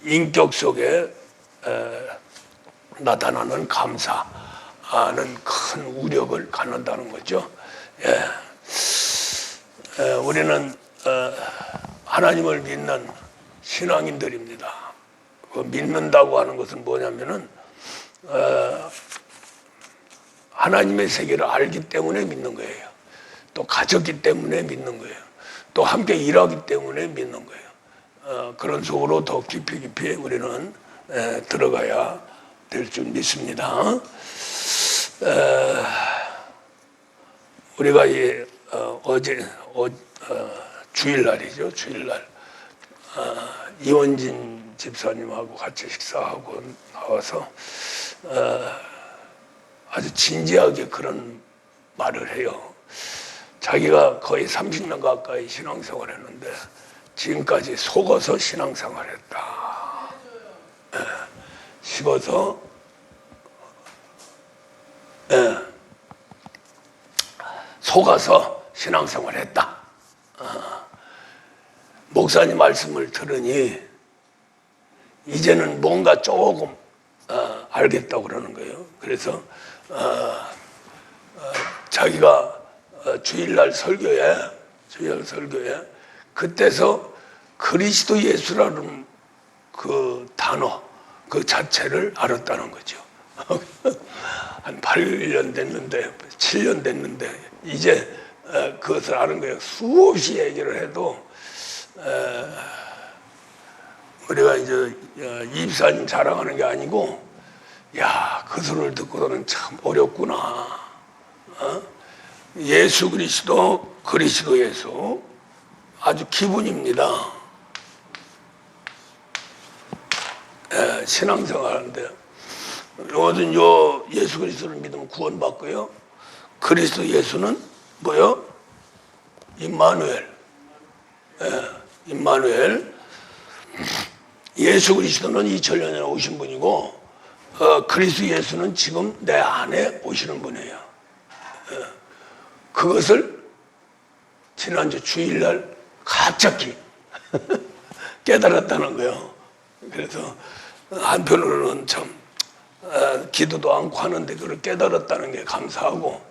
인격 속에 나타나는 감사는 큰 우력을 갖는다는 거죠. 우리는 하나님을 믿는 신앙인들입니다. 그 믿는다고 하는 것은 뭐냐면은 하나님의 세계를 알기 때문에 믿는 거예요. 또 가졌기 때문에 믿는 거예요. 또 함께 일하기 때문에 믿는 거예요. 그런 속으로 더 깊이 우리는 들어가야 될 줄 믿습니다. 우리가 어제 주일날이죠. 주일날 이원진 집사님하고 같이 식사하고 나와서 아주 진지하게 그런 말을 해요. 자기가 거의 30년 가까이 신앙생활을 했는데 지금까지 속어서 신앙생활을 했다. 식어서 속아서 신앙생활을 했다. 목사님 말씀을 들으니 이제는 뭔가 조금 알겠다고 그러는 거예요. 그래서 자기가 주일날 설교에 그때서 그리스도 예수라는 그 단어 그 자체를 알았다는 거죠. 한 8년 됐는데 7년 됐는데 이제 그것을 아는 거예요. 수없이 얘기를 해도 우리가 이제 이집사님 자랑하는 게 아니고 야, 그 소리를 듣고서는 참 어렵구나. 예수 그리스도 예수 아주 기분입니다. 신앙생활하는데 요즘 예수 그리스도를 믿으면 구원받고요. 그리스도 예수는 뭐요? 임마누엘. 임마누엘. 예수 그리스도는 2000년 전에 오신 분이고 그리스도 예수는 지금 내 안에 오시는 분이에요. 그것을 지난주 주일날 갑자기 깨달았다는 거예요. 그래서 한편으로는 참 기도도 않고 하는데 그걸 깨달았다는 게 감사하고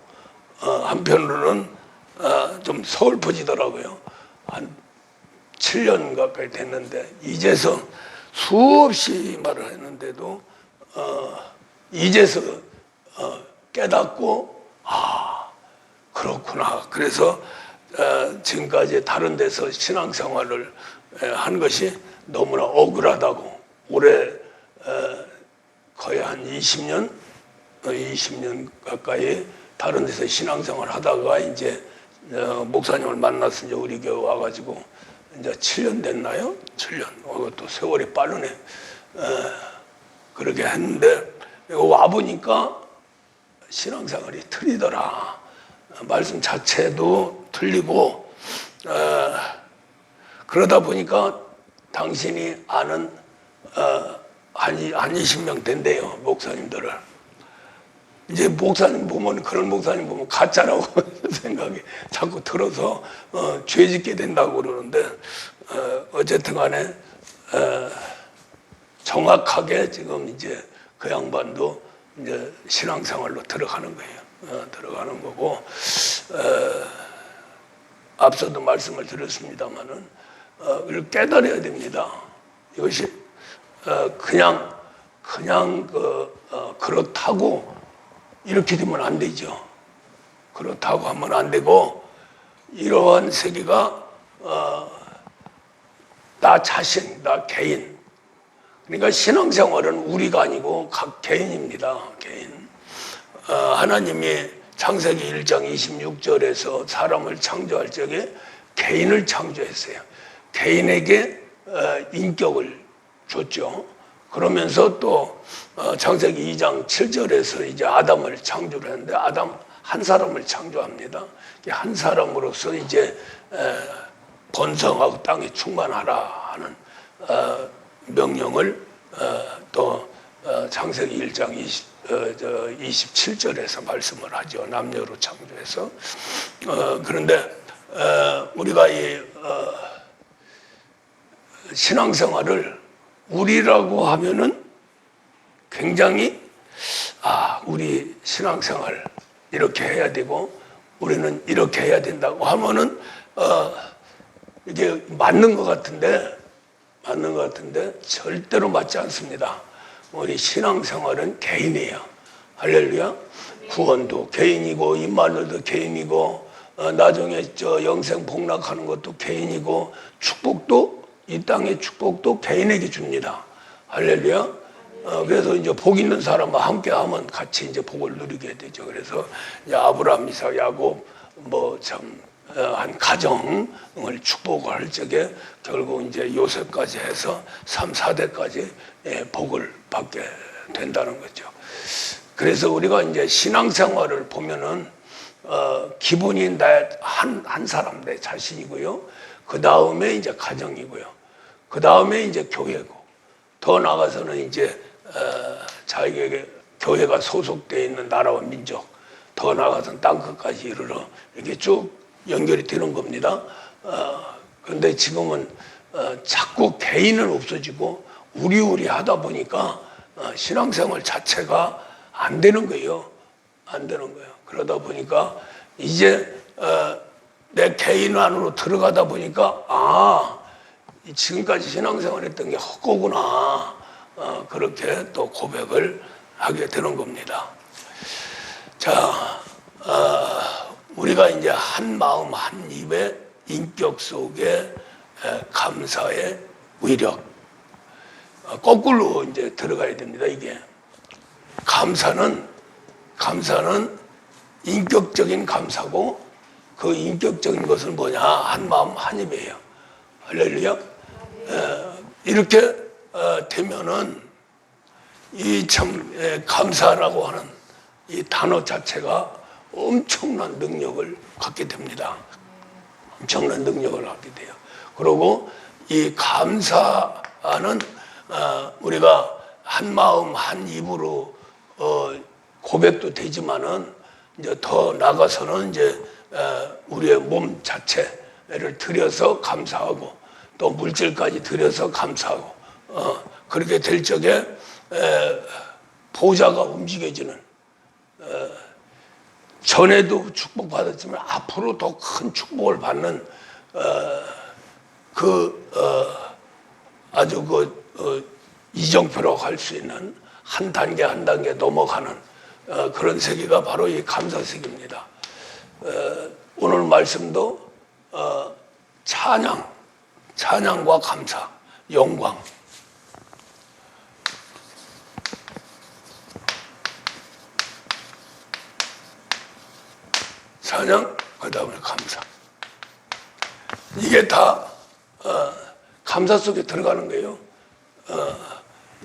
한편으로는 좀 서글퍼지더라고요. 한 7년 가까이 됐는데 이제서 수없이 말을 했는데도 이제서 깨닫고 그렇구나. 그래서 지금까지 다른 데서 신앙생활을 한 것이 너무나 억울하다고 올해 거의 한 20년 가까이 다른 데서 신앙생활 하다가 이제 목사님을 만나서 이제 우리 교회 와가지고 이제 7년 됐나요? 7년. 또 세월이 빠르네. 그렇게 했는데 와보니까 신앙생활이 틀리더라. 말씀 자체도 틀리고 그러다 보니까 당신이 아는 한 20명 된대요. 목사님들을. 이제 목사님 보면 그런 목사님 보면 가짜라고 생각이 자꾸 들어서 죄짓게 된다고 그러는데 어쨌든 간에 정확하게 지금 이제 그 양반도 이제 신앙생활로 들어가는 거예요. 들어가는 거고 앞서도 말씀을 드렸습니다마는 이걸 깨달아야 됩니다. 이것이 그냥 그렇다고 이렇게 되면 안 되죠. 그렇다고 하면 안 되고 이러한 세계가 나 자신, 나 개인. 그러니까 신앙생활은 우리가 아니고 각 개인입니다. 개인. 하나님이 창세기 1장 26절에서 사람을 창조할 적에 개인을 창조했어요. 개인에게 인격을 줬죠. 그러면서 또 창세기 2장 7절에서 이제 아담을 창조를 했는데 아담 한 사람을 창조합니다. 한 사람으로서 이제 번성하고 땅에 충만하라 하는 명령을 또 창세기 1장 27절에서 말씀을 하죠. 남녀로 창조해서. 그런데 우리가 이 신앙생활을 우리라고 하면은 굉장히 우리 신앙생활 이렇게 해야 되고 우리는 이렇게 해야 된다고 하면은 이게 맞는 것 같은데 절대로 맞지 않습니다. 우리 신앙생활은 개인이에요. 할렐루야. 구원도 개인이고 임마누엘도 개인이고 나중에 영생 복락하는 것도 개인이고 축복도 이 땅의 축복도 개인에게 줍니다. 할렐루야. 그래서 이제 복 있는 사람과 함께 하면 같이 이제 복을 누리게 되죠. 그래서 이제 아브라함, 이삭, 야곱 한 가정을 축복을 할 적에 결국 이제 요셉까지 해서 3, 4대까지 복을 받게 된다는 거죠. 그래서 우리가 이제 신앙생활을 보면은 기본이 한 사람 내 자신이고요. 그 다음에 이제 가정이고요. 그 다음에 이제 교회고, 더 나아가서는 이제 자기에게 교회가 소속되어 있는 나라와 민족, 더 나아가서는 땅끝까지 이르러 이렇게 쭉 연결이 되는 겁니다. 그런데 지금은 자꾸 개인은 없어지고 우리 하다 보니까 신앙생활 자체가 안 되는 거예요. 안 되는 거예요. 그러다 보니까 이제 내 개인 안으로 들어가다 보니까 지금까지 신앙생활 했던 게 헛거구나. 그렇게 또 고백을 하게 되는 겁니다. 자, 우리가 이제 한 마음 한 입의 인격 속에 감사의 위력, 거꾸로 이제 들어가야 됩니다. 이게 감사는 인격적인 감사고, 그 인격적인 것은 뭐냐? 한 마음 한 입이에요. 할렐루야. 이렇게 되면은 이 참 감사라고 하는 이 단어 자체가 엄청난 능력을 갖게 됩니다. 엄청난 능력을 갖게 돼요. 그리고 이 감사는 우리가 한 마음 한 입으로 고백도 되지만은 이제 더 나가서는 이제 우리의 몸 자체를 들여서 감사하고 또 물질까지 들여서 감사하고 그렇게 될 적에 보좌가 움직여지는, 전에도 축복받았지만 앞으로 더 큰 축복을 받는 아주 이정표라고 할 수 있는 한 단계 한 단계 넘어가는 그런 세계가 바로 이 감사 세계입니다. 오늘 말씀도 찬양과 감사, 영광. 찬양, 그 다음에 감사. 이게 다 감사 속에 들어가는 거예요.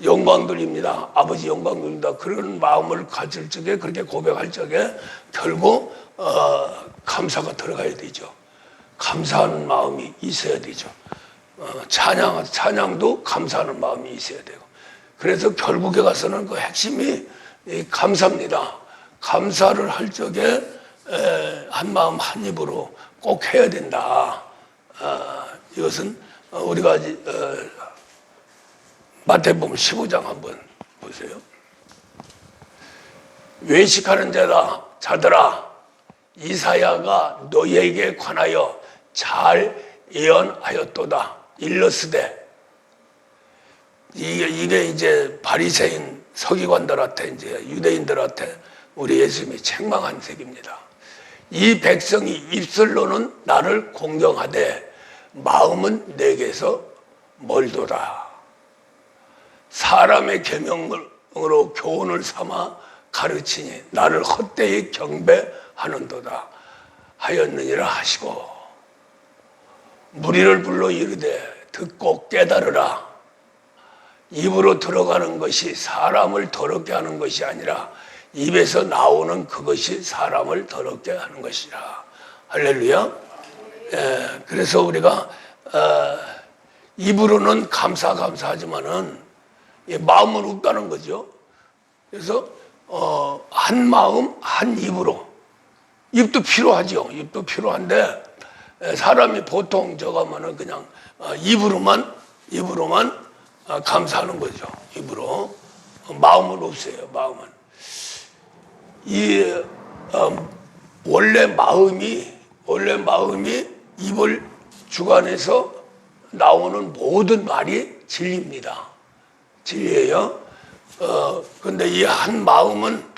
영광 돌립니다. 아버지 영광 돌립니다. 그런 마음을 가질 적에, 그렇게 고백할 적에 결국 감사가 들어가야 되죠. 감사하는 마음이 있어야 되죠. 찬양도 감사하는 마음이 있어야 되고. 그래서 결국에 가서는 그 핵심이 감사입니다. 감사를 할 적에 한 마음 한 입으로 꼭 해야 된다. 이것은 우리가 마태복음 15장 한번 보세요. 외식하는 자들아, 이사야가 너희에게 관하여 잘 예언하였도다. 일러스되, 이게 이제 바리새인 서기관들한테, 이제 유대인들한테 우리 예수님이 책망한 책입니다. 이 백성이 입술로는 나를 공경하되 마음은 내게서 멀도다. 사람의 계명으로 교훈을 삼아 가르치니 나를 헛되이 경배하는도다 하였느니라 하시고, 무리를 불러 이르되 듣고 깨달으라. 입으로 들어가는 것이 사람을 더럽게 하는 것이 아니라 입에서 나오는 그것이 사람을 더럽게 하는 것이라. 할렐루야. 그래서 우리가 입으로는 감사하지만은 마음은 없다는 거죠. 그래서 한 마음 한 입으로, 입도 필요하죠. 입도 필요한데 사람이 보통 저가면은 그냥 입으로만 감사하는 거죠. 입으로. 마음은 없어요. 마음은. 원래 마음이 입을 주관해서 나오는 모든 말이 진리입니다. 진리예요. 근데 이 한 마음은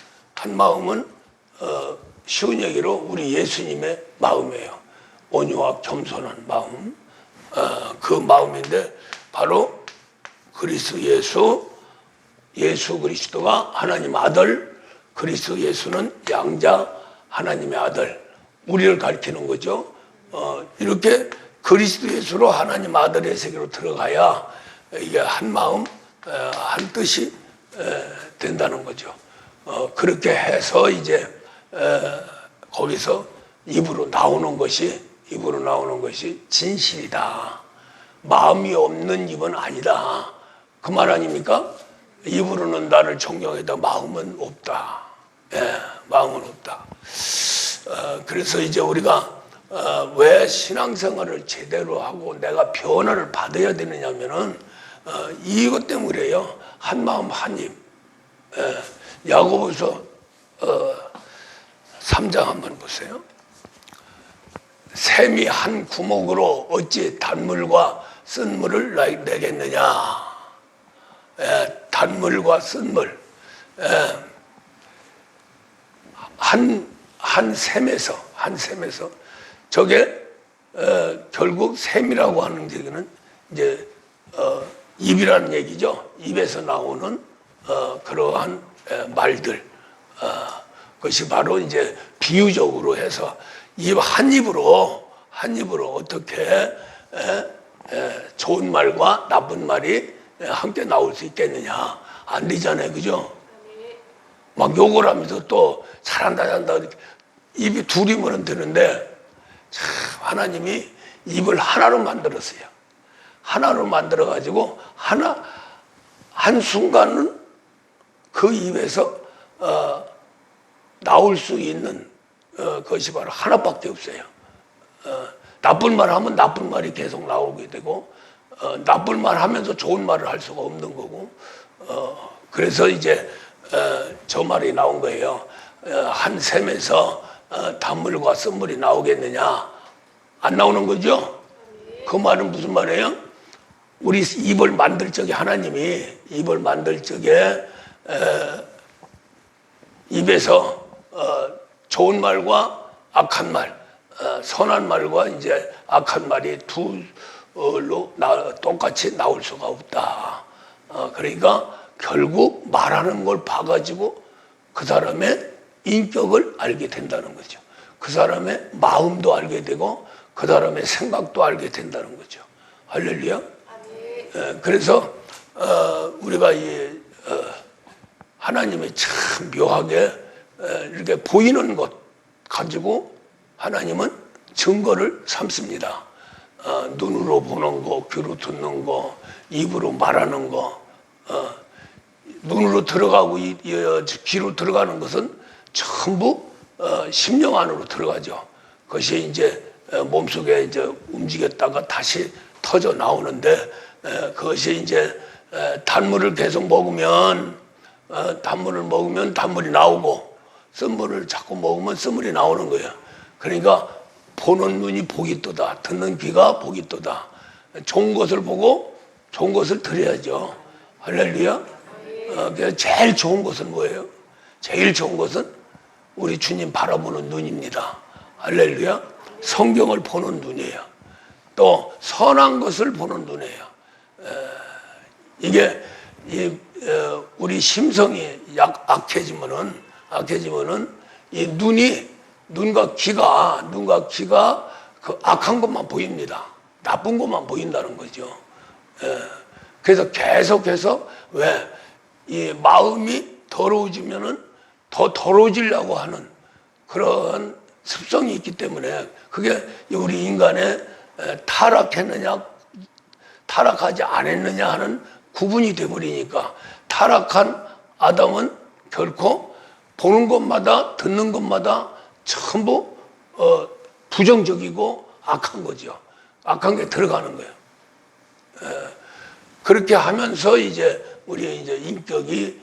쉬운 얘기로 우리 예수님의 마음이에요. 온유와 겸손한 마음. 그 마음인데 바로 그리스도 예수 그리스도가 하나님 아들, 그리스도 예수는 양자 하나님의 아들, 우리를 가리키는 거죠. 이렇게 그리스도 예수로 하나님 아들의 세계로 들어가야 이게 한 마음, 한 뜻이 된다는 거죠. 그렇게 해서 이제 거기서 입으로 나오는 것이 진실이다. 마음이 없는 입은 아니다. 그 말 아닙니까? 입으로는 나를 존경해도 마음은 없다. 마음은 없다. 그래서 이제 우리가 왜 신앙생활을 제대로 하고 내가 변화를 받아야 되느냐면은 이것 때문이에요. 한 마음 한 입. 야고보서 3장 한번 보세요. 샘이 한 구멍으로 어찌 단물과 쓴물을 내겠느냐. 단물과 쓴물. 한 샘에서 저게 결국 샘이라고 하는 얘기는 이제 입이라는 얘기죠. 입에서 나오는 그러한 말들. 그것이 바로 이제 비유적으로 해서 한 입으로 어떻게 좋은 말과 나쁜 말이 함께 나올 수 있겠느냐. 안 되잖아요. 그죠? 막 욕을 하면서 또 잘한다 입이 둘이면 되는데 참 하나님이 입을 하나로 만들었어요. 하나로 만들어 가지고 한 순간은 그 입에서 나올 수 있는 것이 바로 하나밖에 없어요. 나쁜 말 하면 나쁜 말이 계속 나오게 되고 나쁜 말 하면서 좋은 말을 할 수가 없는 거고 그래서 이제 저 말이 나온 거예요. 한 샘에서 단물과 쓴물이 나오겠느냐. 안 나오는 거죠? 그 말은 무슨 말이에요? 우리 입을 만들 적에 하나님이 입을 만들 적에 입에서 좋은 말과 악한 말, 선한 말과 이제 악한 말이 둘로 똑같이 나올 수가 없다. 그러니까 결국 말하는 걸 봐가지고 그 사람의 인격을 알게 된다는 거죠. 그 사람의 마음도 알게 되고 그 사람의 생각도 알게 된다는 거죠. 할렐루야. 그래서 우리가 이 하나님이 참 묘하게 이렇게 보이는 것 가지고 하나님은 증거를 삼습니다. 눈으로 보는 거, 귀로 듣는 거, 입으로 말하는 거. 눈으로 들어가고 귀로 들어가는 것은 전부 심령 안으로 들어가죠. 그것이 이제 몸속에 이제 움직였다가 다시 터져 나오는데 그것이 이제 단물을 계속 먹으면 단물이 나오고 쓴물을 자꾸 먹으면 쓴물이 나오는 거예요. 그러니까 보는 눈이 복이 또다. 듣는 귀가 복이 또다. 좋은 것을 보고 좋은 것을 들어야죠. 할렐루야. 그래서 제일 좋은 것은 뭐예요? 제일 좋은 것은 우리 주님 바라보는 눈입니다. 할렐루야. 성경을 보는 눈이에요. 또 선한 것을 보는 눈이에요. 이게 우리 심성이 악해지면은 이 눈과 귀가 그 악한 것만 보입니다. 나쁜 것만 보인다는 거죠. 그래서 계속해서 이 마음이 더러워지면은 더 더러워지려고 하는 그런 습성이 있기 때문에 그게 우리 인간의 타락했느냐 타락하지 않았느냐 하는 구분이 되어버리니까 타락한 아담은 결코 보는 것마다 듣는 것마다 전부 부정적이고 악한 거죠. 악한 게 들어가는 거예요. 그렇게 하면서 이제 우리 이제 인격이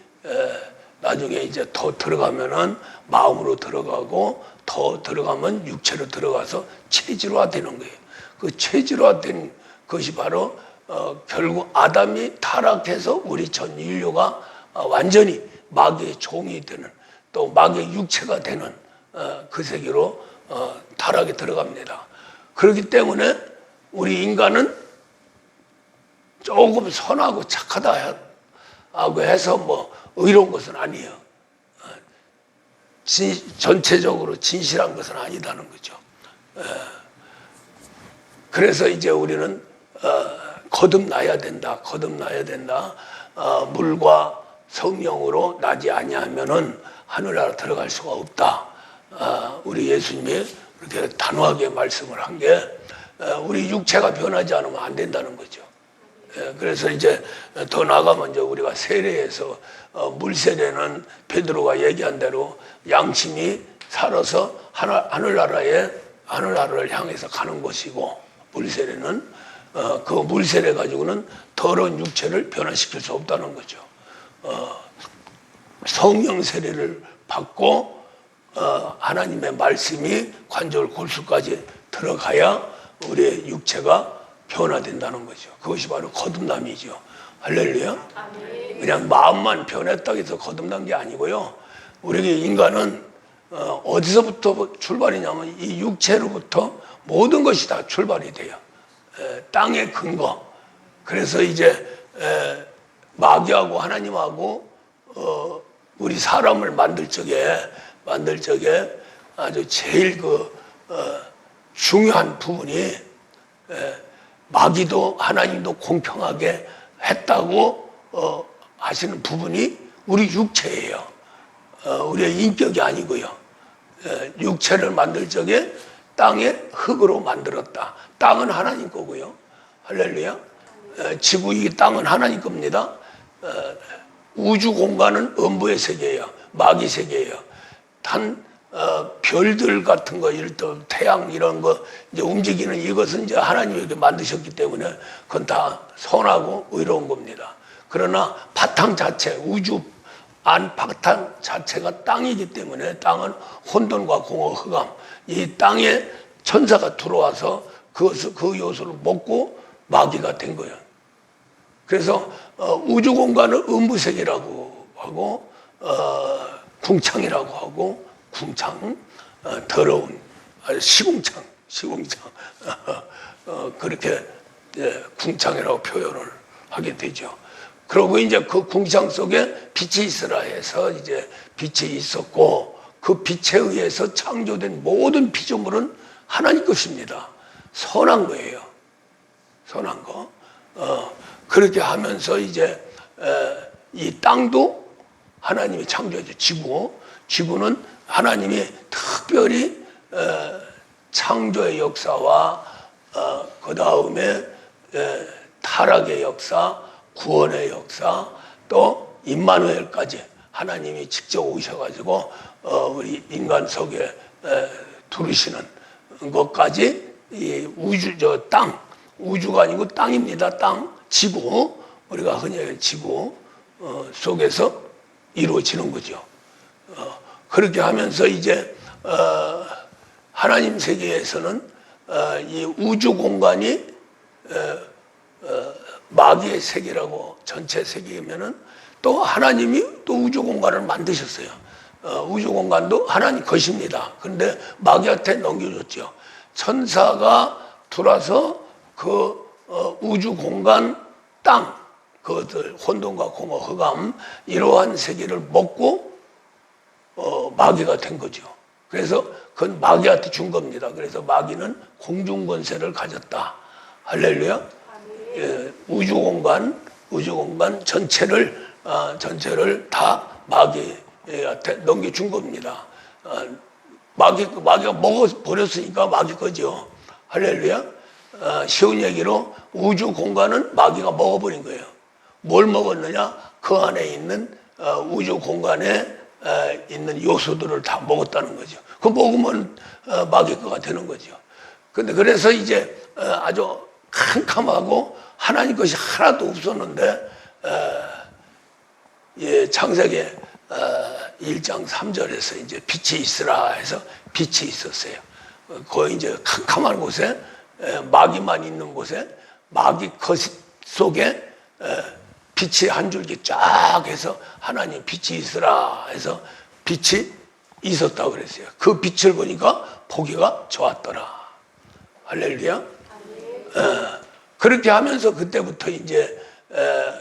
나중에 이제 더 들어가면은 마음으로 들어가고 더 들어가면 육체로 들어가서 체질화 되는 거예요. 그 체질화된 것이 바로 결국 아담이 타락해서 우리 전 인류가 완전히 마귀의 종이 되는 또 마귀의 육체가 되는 그 세계로 타락에 들어갑니다. 그렇기 때문에 우리 인간은 조금 선하고 착하다 하고 해서 뭐 의로운 것은 아니에요. 전체적으로 진실한 것은 아니다는 거죠. 그래서 이제 우리는 거듭나야 된다. 거듭나야 된다. 물과 성령으로 나지 아니하면은 하늘나라 들어갈 수가 없다. 우리 예수님이 그렇게 단호하게 말씀을 한 게 우리 육체가 변하지 않으면 안 된다는 거죠. 그래서 이제 더 나아가면 이제 우리가 세례에서 물세례는 베드로가 얘기한 대로 양심이 살아서 하늘나라를 향해서 가는 것이고, 물세례는 그 물세례 가지고는 더러운 육체를 변화시킬 수 없다는 거죠. 성령 세례를 받고 하나님의 말씀이 관절 골수까지 들어가야 우리의 육체가 변화된다는 거죠. 그것이 바로 거듭남이죠. 할렐루야. 그냥 마음만 변했다고 해서 거듭난 게 아니고요. 우리 인간은 어디서부터 출발이냐면 이 육체로부터 모든 것이 다 출발이 돼요. 땅의 근거. 그래서 이제 마귀하고 하나님하고 우리 사람을 만들 적에 아주 제일 중요한 부분이 마귀도 하나님도 공평하게 했다고 하시는 부분이 우리 육체예요. 우리의 인격이 아니고요. 육체를 만들 적에 땅의 흙으로 만들었다. 땅은 하나님 거고요. 할렐루야. 지구 이 땅은 하나님 겁니다. 우주 공간은 음부의 세계예요. 마귀 세계예요. 단 별들 같은 거, 이럴 때 태양 이런 거 이제 움직이는 이것은 이제 하나님이 이렇게 만드셨기 때문에 그건 다 선하고 의로운 겁니다. 그러나 바탕 자체, 우주 안 바탕 자체가 땅이기 때문에 땅은 혼돈과 공허, 흑암, 이 땅에 천사가 들어와서 그 요소를 먹고 마귀가 된 거예요. 그래서 우주 공간을 음부세계라고 하고 궁창이라고 하고, 궁창, 더러운 시궁창 그렇게 궁창이라고 표현을 하게 되죠. 그리고 이제 그 궁창 속에 빛이 있으라 해서 이제 빛이 있었고, 그 빛에 의해서 창조된 모든 피조물은 하나님 것입니다. 선한 거예요. 선한 거. 그렇게 하면서 이제 이 땅도 하나님이 창조했죠. 지구는 하나님이 특별히 창조의 역사와 그 다음에 타락의 역사, 구원의 역사, 또 임마누엘까지 하나님이 직접 오셔가지고 우리 인간 속에 두르시는 것까지 이 우주, 땅, 우주가 아니고 땅입니다. 땅, 지구, 우리가 흔히 얘기하는 지구 속에서 이루어지는 거죠. 그렇게 하면서 이제 하나님 세계에서는 이 우주 공간이 마귀의 세계라고 전체 세계이면은 또 하나님이 또 우주 공간을 만드셨어요. 우주 공간도 하나님 것입니다. 그런데 마귀한테 넘겨줬죠. 천사가 들어와서 그 우주 공간 땅, 그것들 혼돈과 공허, 흑암 이러한 세계를 먹고 마귀가 된 거죠. 그래서 그건 마귀한테 준 겁니다. 그래서 마귀는 공중 권세를 가졌다. 할렐루야. 우주 공간 전체를 다 마귀한테 넘겨준 겁니다. 마귀가 먹어버렸으니까 마귀 거죠. 할렐루야. 쉬운 얘기로 우주 공간은 마귀가 먹어버린 거예요. 뭘 먹었느냐? 그 안에 있는 우주 공간에 있는 요소들을 다 먹었다는 거죠. 그 먹으면 마귀 거가 되는 거죠. 근데 그래서 이제 아주 캄캄하고 하나님 것이 하나도 없었는데 창세기 1장 3절에서 이제 빛이 있으라 해서 빛이 있었어요. 거의 이제 캄캄한 곳에 마귀만 있는 곳에 마귀 거짓 속에 빛이 한 줄기 쫙 해서 하나님 빛이 있으라 해서 빛이 있었다고 그랬어요. 그 빛을 보니까 보기가 좋았더라. 할렐루야. 그렇게 하면서 그때부터 이제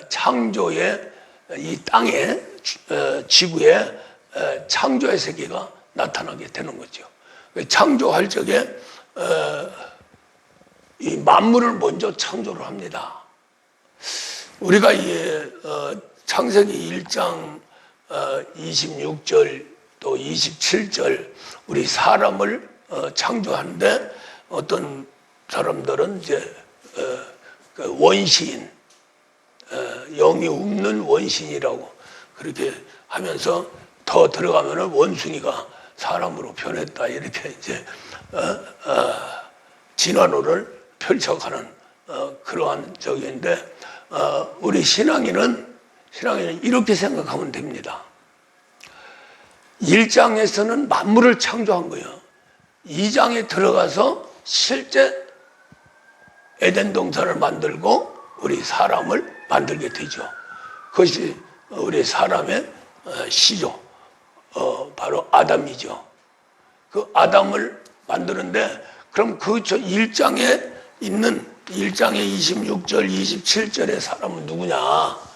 창조의 이 땅에 지구에 창조의 세계가 나타나게 되는 거죠. 창조할 적에 이 만물을 먼저 창조를 합니다. 우리가 창세기 1장 26절 또 27절 우리 사람을 창조하는데 어떤 사람들은 이제 그 원시인, 영이 없는 원신이라고 그렇게 하면서 더 들어가면은 원숭이가 사람으로 변했다 이렇게 이제 진화론을 펼쳐가는 그러한 적인데 우리 신앙인은 이렇게 생각하면 됩니다. 1장에서는 만물을 창조한 거예요. 2장에 들어가서 실제 에덴 동산을 만들고 우리 사람을 만들게 되죠. 그것이 우리 사람의 시죠. 바로 아담이죠. 그 아담을 만드는데 그럼 그 1장에 있는 1장의 26절, 27절의 사람은 누구냐?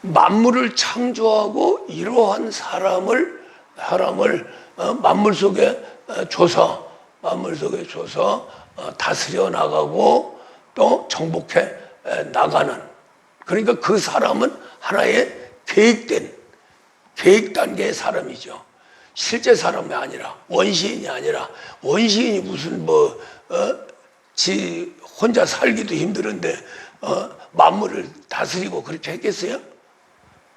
만물을 창조하고 이러한 사람을 만물 속에 줘서 다스려 나가고 또 정복해 나가는, 그러니까 그 사람은 하나의 계획 단계의 사람이죠. 실제 사람이 아니라 원시인이 아니라 원시인이 무슨 지 혼자 살기도 힘들은데 만물을 다스리고 그렇게 했겠어요?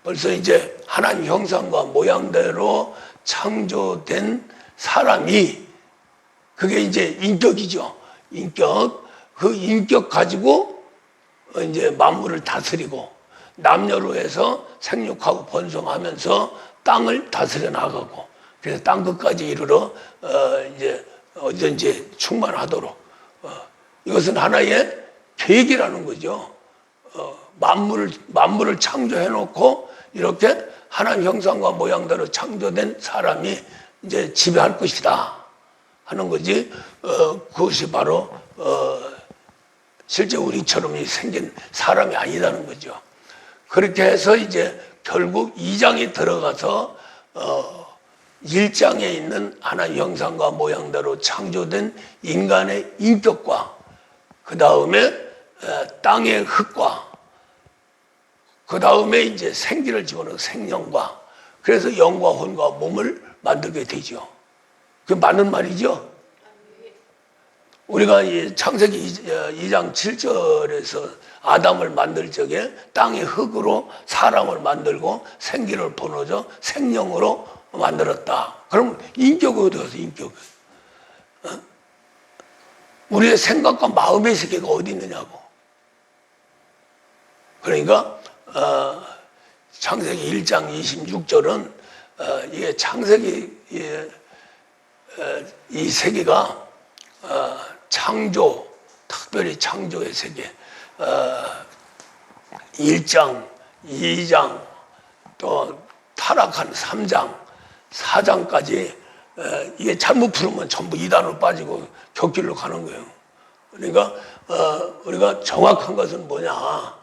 벌써 이제 하나님 형상과 모양대로 창조된 사람이 그게 이제 인격이죠. 그 인격 가지고 이제 만물을 다스리고 남녀로 해서 생육하고 번성하면서 땅을 다스려 나가고 그래서 땅 끝까지 이르러 이제 어디든지 충만하도록 이것은 하나의 계획이라는 거죠. 만물을 창조해 놓고 이렇게 하나님 형상과 모양대로 창조된 사람이 이제 지배할 것이다 하는 거지. 그것이 바로 실제 우리처럼 생긴 사람이 아니다는 거죠. 그렇게 해서 이제 결국 2장에 들어가서 1장에 있는 하나님 형상과 모양대로 창조된 인간의 인격과 그 다음에 땅의 흙과 그 다음에 이제 생기를 집어넣은 생명과 그래서 영과 혼과 몸을 만들게 되죠. 그게 맞는 말이죠. 우리가 창세기 2장 7절에서 아담을 만들 적에 땅의 흙으로 사람을 만들고 생기를 번어져 생명으로 만들었다. 그럼 인격이 어디 가서 인격? 우리의 생각과 마음의 세계가 어디 있느냐고. 그러니까 창세기 1장 26절은 이게 창세기 이 세계가 창조, 특별히 창조의 세계 1장, 2장 또 타락한 3장, 4장까지 이게 잘못 풀으면 전부 이단으로 빠지고 격길로 가는 거예요. 그러니까 우리가 정확한 것은 뭐냐?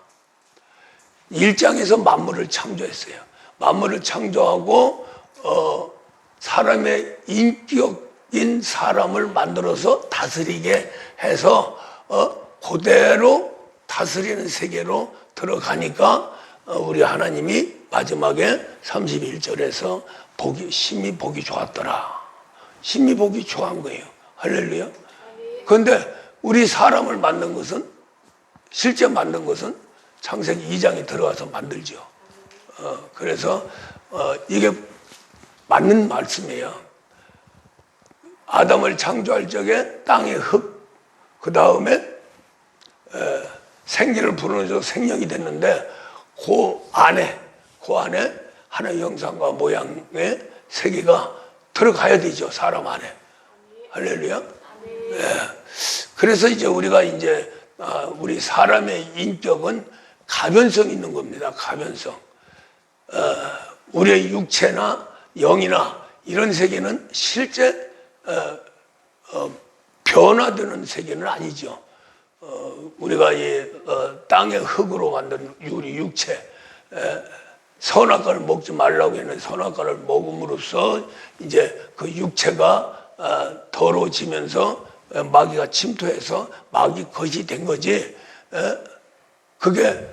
1장에서 만물을 창조했어요. 만물을 창조하고 사람의 인격인 사람을 만들어서 다스리게 해서 그대로 다스리는 세계로 들어가니까 우리 하나님이 마지막에 31절에서 심히 보기 좋았더라. 심히 보기 좋아한 거예요. 할렐루야. 그런데 우리 사람을 만든 것은 실제 만든 것은 창세기 2장에 들어가서 만들죠. 그래서 이게 맞는 말씀이에요. 아담을 창조할 적에 땅의 흙, 그 다음에 생기를 불어넣어서 생명이 됐는데 그 안에 하나의 형상과 모양의 세계가 들어가야 되죠. 사람 안에. 할렐루야. 그래서 이제 우리가 이제 우리 사람의 인격은 가변성 있는 겁니다. 가변성. 우리의 육체나 영이나 이런 세계는 실제 변화되는 세계는 아니죠. 우리가 이 땅의 흙으로 만든 우리 육체, 선악과를 먹지 말라고 했는데 선악과를 먹음으로써 이제 그 육체가 더러워지면서 마귀가 침투해서 마귀 것이 된 거지. 그게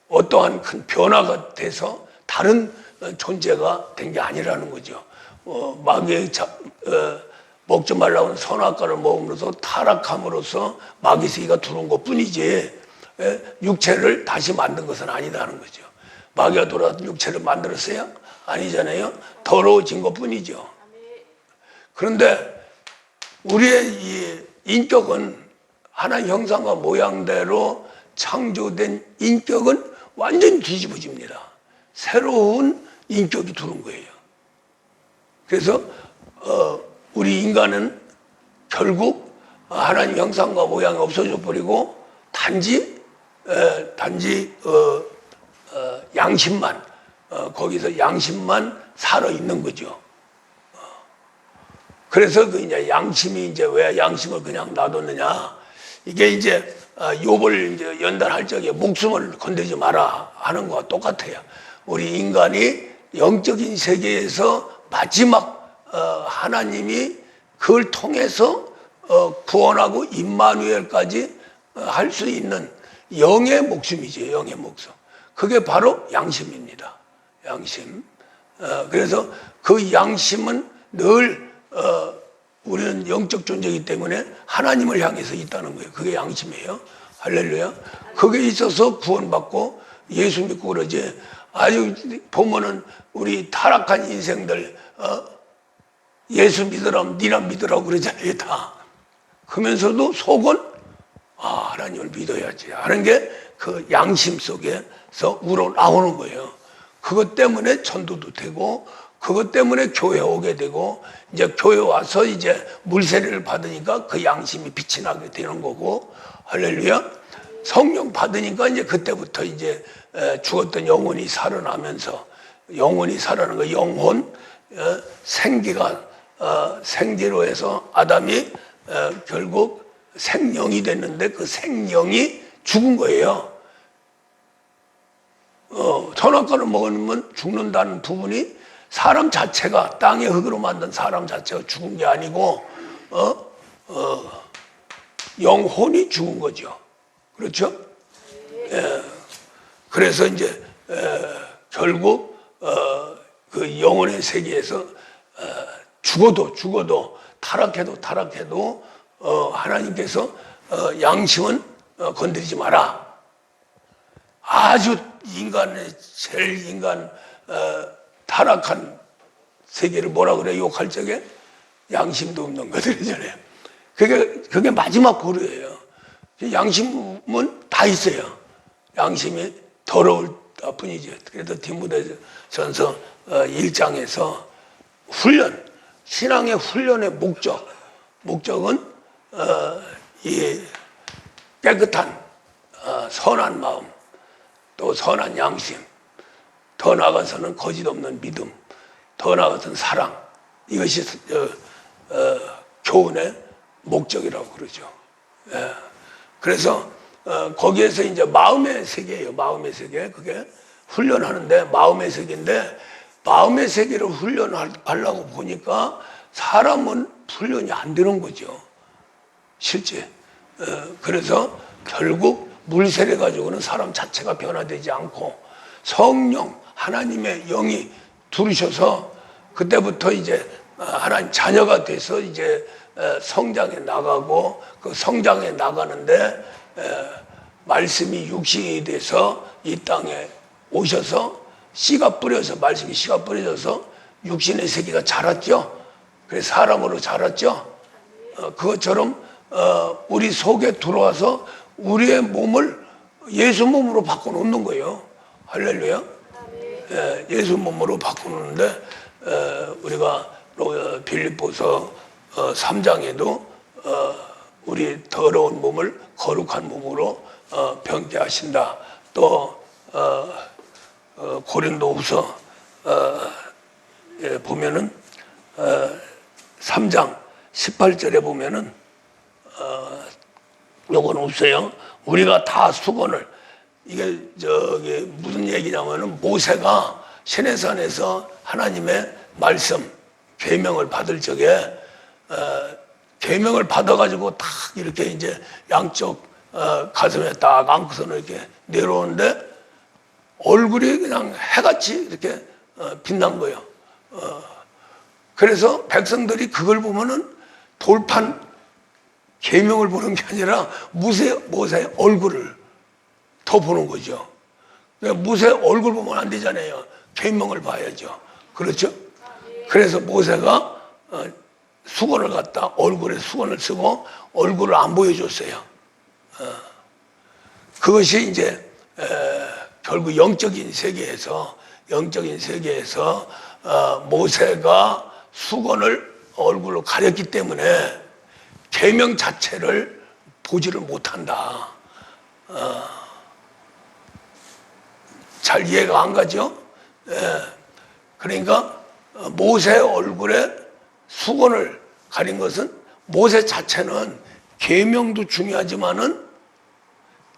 어떠한 큰 변화가 돼서 다른 존재가 된 게 아니라는 거죠. 마귀의 먹지 말라고 하는 선악과를 먹음으로써 타락함으로써 마귀 세계가 들어온 것 뿐이지 육체를 다시 만든 것은 아니다는 거죠. 마귀가 돌아왔던 육체를 만들었어요? 아니잖아요. 더러워진 것 뿐이죠. 그런데 우리의 이 인격은 하나님 형상과 모양대로 창조된 인격은 완전히 뒤집어집니다. 새로운 인격이 들어온 거예요. 그래서 우리 인간은 결국 하나님 형상과 모양이 없어져 버리고 단지 양심만 거기서 양심만 살아 있는 거죠. 그래서 그 이제 양심이 이제 왜 양심을 그냥 놔뒀느냐? 이게 이제 욥을 이제 연단할 적에 목숨을 건드리지 마라 하는 거와 똑같아요. 우리 인간이 영적인 세계에서 마지막 하나님이 그걸 통해서 구원하고 임마누엘까지 할 수 있는 영의 목숨이죠. 영의 목숨. 그게 바로 양심입니다. 양심. 그래서 그 양심은 늘 우리는 영적 존재이기 때문에 하나님을 향해서 있다는 거예요. 그게 양심이에요. 할렐루야. 그게 있어서 구원받고 예수 믿고 그러지. 아주 보면은 우리 타락한 인생들 예수 믿으라면 니나 믿으라고 그러잖아요. 다. 그러면서도 속은 하나님을 믿어야지 하는 게 그 양심 속에서 우러나오는 거예요. 그것 때문에 전도도 되고 그것 때문에 교회 오게 되고 이제 교회 와서 이제 물세례를 받으니까 그 양심이 빛이 나게 되는 거고 할렐루야. 성령 받으니까 이제 그때부터 이제 죽었던 영혼이 살아나면서 영혼이 살아나는 거 영혼 생기가 생기로 해서 아담이 결국 생명이 됐는데 그 생명이 죽은 거예요. 선악과를 먹으면 죽는다는 부분이 사람 자체가 땅의 흙으로 만든 사람 자체가 죽은 게 아니고 영혼이 죽은 거죠. 그렇죠? 그래서 이제 결국 그 영혼의 세계에서 죽어도 타락해도 하나님께서 양심은 건드리지 마라. 아주 인간의 제일 타락한 세계를 뭐라 그래 욕할 적에 양심도 없는 것들이잖아요. 그게 마지막 고려예요. 양심은 다 있어요. 양심이 더러울 뿐이죠. 그래서 디모데전서 1장에서 훈련, 신앙의 훈련의 목적은 이 깨끗한 선한 마음, 또 선한 양심, 더 나아가서는 거짓 없는 믿음, 더 나아가서는 사랑, 이것이 교훈의 목적이라고 그러죠. 그래서 거기에서 이제 마음의 세계예요. 마음의 세계. 그게 훈련하는데 마음의 세계인데 마음의 세계를 훈련하려고 보니까 사람은 훈련이 안 되는 거죠. 실제. 그래서 결국 물세례 가지고는 사람 자체가 변화되지 않고 성령, 하나님의 영이 들으셔서 그때부터 이제 하나님 자녀가 돼서 이제 성장해 나가고 그 성장해 나가는데 말씀이 육신이 돼서 이 땅에 오셔서 씨가 뿌려서 말씀이 씨가 뿌려져서 육신의 세계가 자랐죠. 그래서 사람으로 자랐죠. 그것처럼 우리 속에 들어와서 우리의 몸을 예수 몸으로 바꿔놓는 거예요. 할렐루야. 예수 몸으로 바꾸는데 우리가 빌립보서 3장에도 우리 더러운 몸을 거룩한 몸으로 변케 하신다. 또 고린도후서 보면은 3장 18절에 보면은 요건 없어요. 우리가 다 수건을, 이게 무슨 얘기냐면은 모세가 시내산에서 하나님의 말씀 계명을 받을 적에 계명을 받아가지고 딱 이렇게 이제 양쪽 가슴에 딱 안고서는 이렇게 내려오는데 얼굴이 그냥 해같이 이렇게 빛난 거예요. 그래서 백성들이 그걸 보면은 돌판 계명을 보는 게 아니라 모세의 얼굴을 더 보는 거죠. 모세 얼굴 보면 안 되잖아요. 계명을 봐야죠. 그렇죠? 그래서 모세가 수건을 갖다 얼굴에 수건을 쓰고 얼굴을 안 보여줬어요. 그것이 이제 결국 영적인 세계에서 모세가 수건을 얼굴로 가렸기 때문에 계명 자체를 보지를 못한다. 잘 이해가 안 가죠? 그러니까 모세 얼굴에 수건을 가린 것은 모세 자체는 계명도 중요하지만은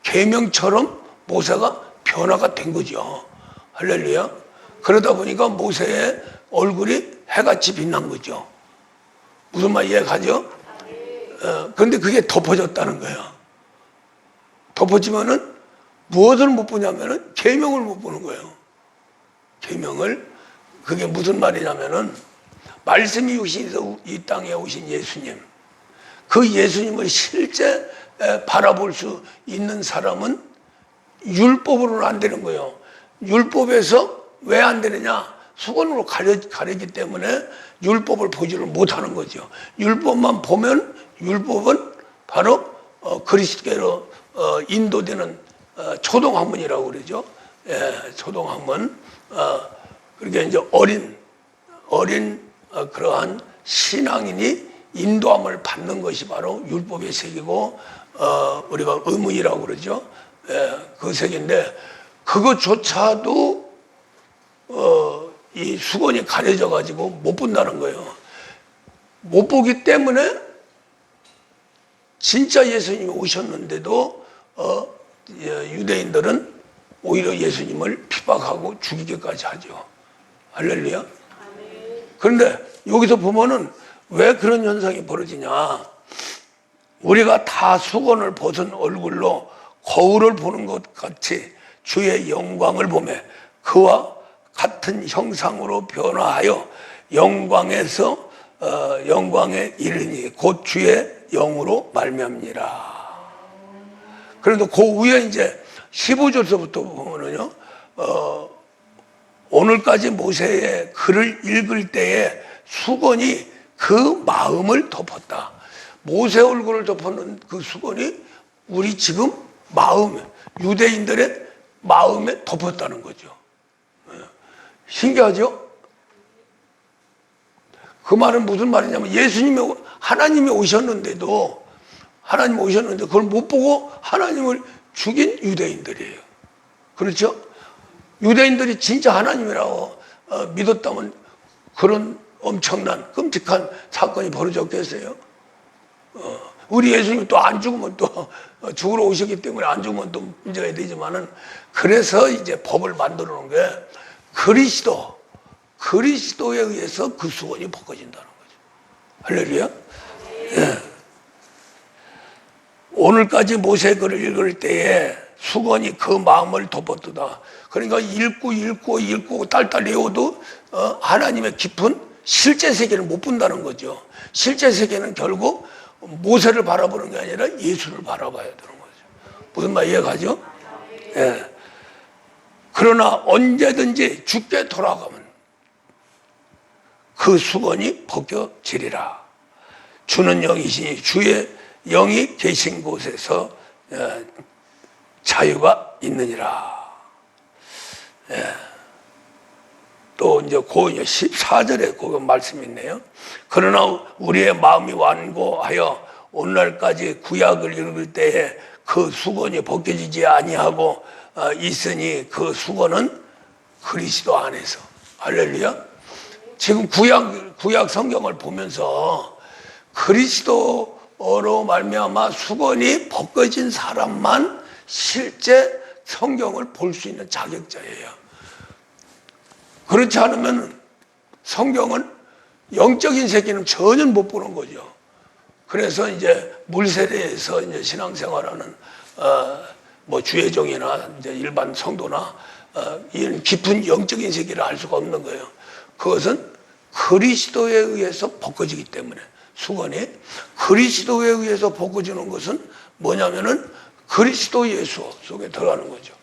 계명처럼 모세가 변화가 된 거죠. 할렐루야. 그러다 보니까 모세의 얼굴이 해같이 빛난 거죠. 무슨 말 이해가죠? 그런데 그게 덮어졌다는 거예요. 덮어지면은 무엇을 못 보냐면은 계명을 못 보는 거예요. 계명을. 그게 무슨 말이냐면은 말씀이 육신에서 이 땅에 오신 예수님, 그 예수님을 실제 바라볼 수 있는 사람은 율법으로는 안 되는 거예요. 율법에서 왜 안 되느냐? 수건으로 가리기 때문에 율법을 보지를 못하는 거죠. 율법만 보면 율법은 바로 그리스도로 인도되는 초동학문이라고 그러죠. 초동학문. 그러니까 이제 어린 그러한 신앙인이 인도함을 받는 것이 바로 율법의 세계고 우리가 의문이라고 그러죠. 그 세계인데 그것조차도 이 수건이 가려져 가지고 못 본다는 거예요. 못 보기 때문에 진짜 예수님이 오셨는데도 유대인들은 오히려 예수님을 핍박하고 죽이기까지 하죠. 할렐루야. 그런데 여기서 보면은 왜 그런 현상이 벌어지냐? 우리가 다 수건을 벗은 얼굴로 거울을 보는 것 같이 주의 영광을 보며 그와 같은 형상으로 변화하여 영광에서 영광에 이르니 곧 주의 영으로 말미암니라. 그런데 그 위에 이제 15절서부터 보면은요, 오늘까지 모세의 글을 읽을 때에 수건이 그 마음을 덮었다. 모세 얼굴을 덮었는 그 수건이 우리 지금 마음에, 유대인들의 마음에 덮었다는 거죠. 신기하죠? 그 말은 무슨 말이냐면 하나님이 오셨는데도 그걸 못 보고 하나님을 죽인 유대인들이에요. 그렇죠? 유대인들이 진짜 하나님이라고 믿었다면 그런 엄청난 끔찍한 사건이 벌어졌겠어요? 우리 예수님이 또 안 죽으면 또 죽으러 오셨기 때문에 안 죽으면 또 문제가 되지만은 그래서 이제 법을 만들어 놓은 게 그리스도에 의해서 그 수건이 벗겨진다는 거죠. 할렐루야. 예. 오늘까지 모세의 글을 읽을 때에 수건이 그 마음을 덮었도다. 그러니까 읽고 딸딸 외워도 하나님의 깊은 실제 세계를 못 본다는 거죠. 실제 세계는 결국 모세를 바라보는 게 아니라 예수를 바라봐야 되는 거죠. 무슨 말 이해가죠? 예. 그러나 언제든지 주께 돌아가면 그 수건이 벗겨지리라. 주는 영이시니 주의 영이 계신 곳에서 자유가 있느니라. 또 이제 그 14절에 그 말씀이 있네요. 그러나 우리의 마음이 완고하여 오늘날까지 구약을 읽을 때에 그 수건이 벗겨지지 아니하고 있으니 그 수건은 그리스도 안에서. 할렐루야. 지금 구약 성경을 보면서 그리스도로 말미암아 수건이 벗겨진 사람만 실제 성경을 볼 수 있는 자격자예요. 그렇지 않으면 성경은 영적인 세계는 전혀 못 보는 거죠. 그래서 이제 물세례에서 이제 신앙생활하는 뭐 주의종이나 이제 일반 성도나 이런 깊은 영적인 세계를 알 수가 없는 거예요. 그것은 그리스도에 의해서 벗겨지기 때문에 수건이 그리스도에 의해서 벗겨지는 것은 뭐냐면은 그리스도 예수 속에 들어가는 거죠.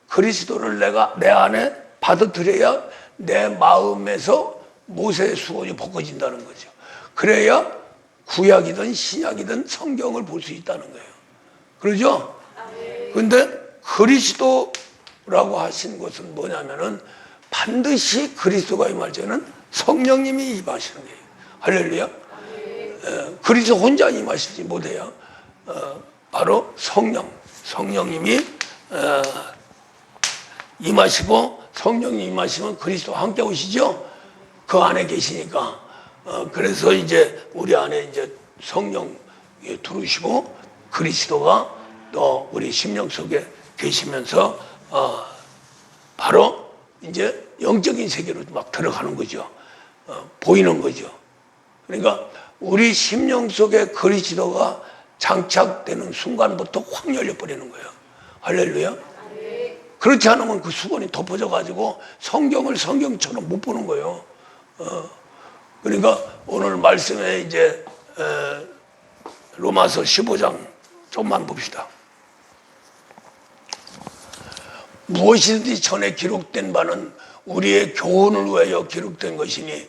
그리스도를 내가 내 안에 받아들여야 내 마음에서 모세의 수건이 벗겨진다는 거죠. 그래야 구약이든 신약이든 성경을 볼 수 있다는 거예요. 그러죠? 그런데 그리스도라고 하신 것은 뭐냐면은 반드시 그리스도가 임할 때는 성령님이 임하시는 거예요. 할렐루야. 그리스도 혼자 임하시지 못해요. 바로 성령님이 임하시고, 성령이 임하시면 그리스도와 함께 오시죠. 그 안에 계시니까. 그래서 이제 우리 안에 이제 성령 들어오시고 그리스도가 또 우리 심령 속에 계시면서 바로 이제 영적인 세계로 막 들어가는 거죠. 보이는 거죠. 그러니까 우리 심령 속에 그리스도가 장착되는 순간부터 확 열려버리는 거예요. 할렐루야. 그렇지 않으면 그 수건이 덮어져 가지고 성경을 성경처럼 못 보는 거예요. 그러니까 오늘 말씀에 이제 로마서 15장 좀만 봅시다. 무엇이든지 전에 기록된 바는 우리의 교훈을 위하여 기록된 것이니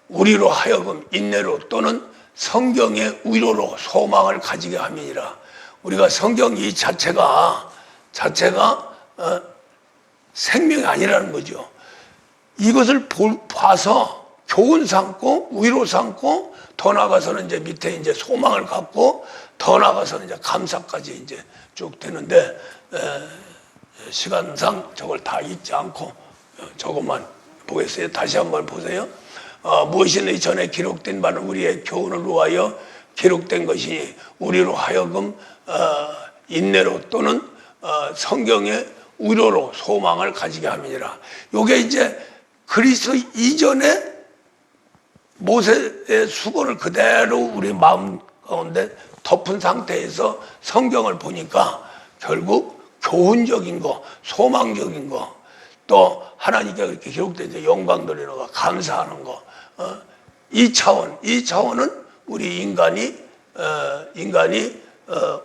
우리로 하여금 인내로 또는 성경의 위로로 소망을 가지게 함이니라. 우리가 성경 이 자체가 생명이 아니라는 거죠. 이것을 봐서 교훈 삼고 위로 삼고 더 나아가서는 이제 밑에 이제 소망을 갖고 더 나아가서는 이제 감사까지 이제 쭉 되는데 시간상 저걸 다 읽지 않고 저것만 보겠어요. 다시 한번 보세요. 무엇이든지 전에 기록된 바는 우리의 교훈을 위하여 기록된 것이니 우리로 하여금 인내로 또는 성경의 위로로 소망을 가지게 함이니라. 요게 이제 그리스도 이전에 모세의 수건을 그대로 우리 마음 가운데 덮은 상태에서 성경을 보니까 결국 교훈적인 거, 소망적인 거, 또 하나님께 그렇게 기록된 영광 돌리는 거, 감사하는 거, 이 차원은 우리 인간이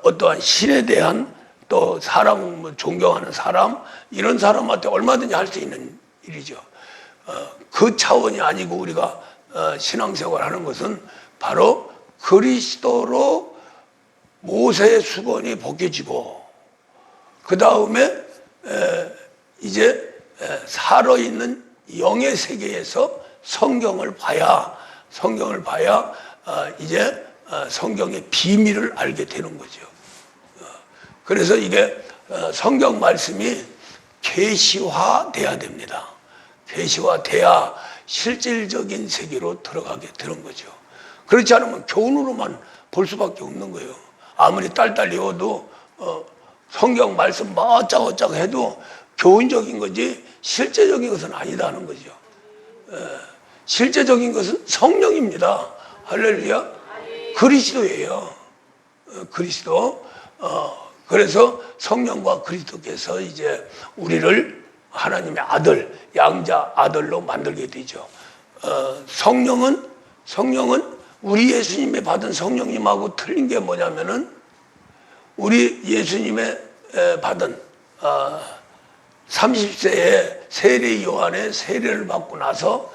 어떠한 신에 대한 또 사람, 존경하는 사람, 이런 사람한테 얼마든지 할 수 있는 일이죠. 그 차원이 아니고 우리가 신앙생활 하는 것은 바로 그리스도로 모세의 수건이 벗겨지고 그 다음에 이제 살아있는 영의 세계에서 성경을 봐야 이제 성경의 비밀을 알게 되는 거죠. 그래서 이게 성경 말씀이 계시화돼야 됩니다. 계시화돼야 실질적인 세계로 들어가게 되는 거죠. 그렇지 않으면 교훈으로만 볼 수밖에 없는 거예요. 아무리 딸딸 외워도 성경 말씀 뭐 어쩌고 해도 교훈적인 거지 실제적인 것은 아니다는 거죠. 실제적인 것은 성령입니다. 할렐루야. 그리스도예요. 그리스도. 그래서 성령과 그리스도께서 이제 우리를 하나님의 아들, 양자 아들로 만들게 되죠. 성령은 우리 예수님이 받은 성령님하고 틀린 게 뭐냐면은 우리 예수님의 받은 30세에 세례 요한의 세례를 받고 나서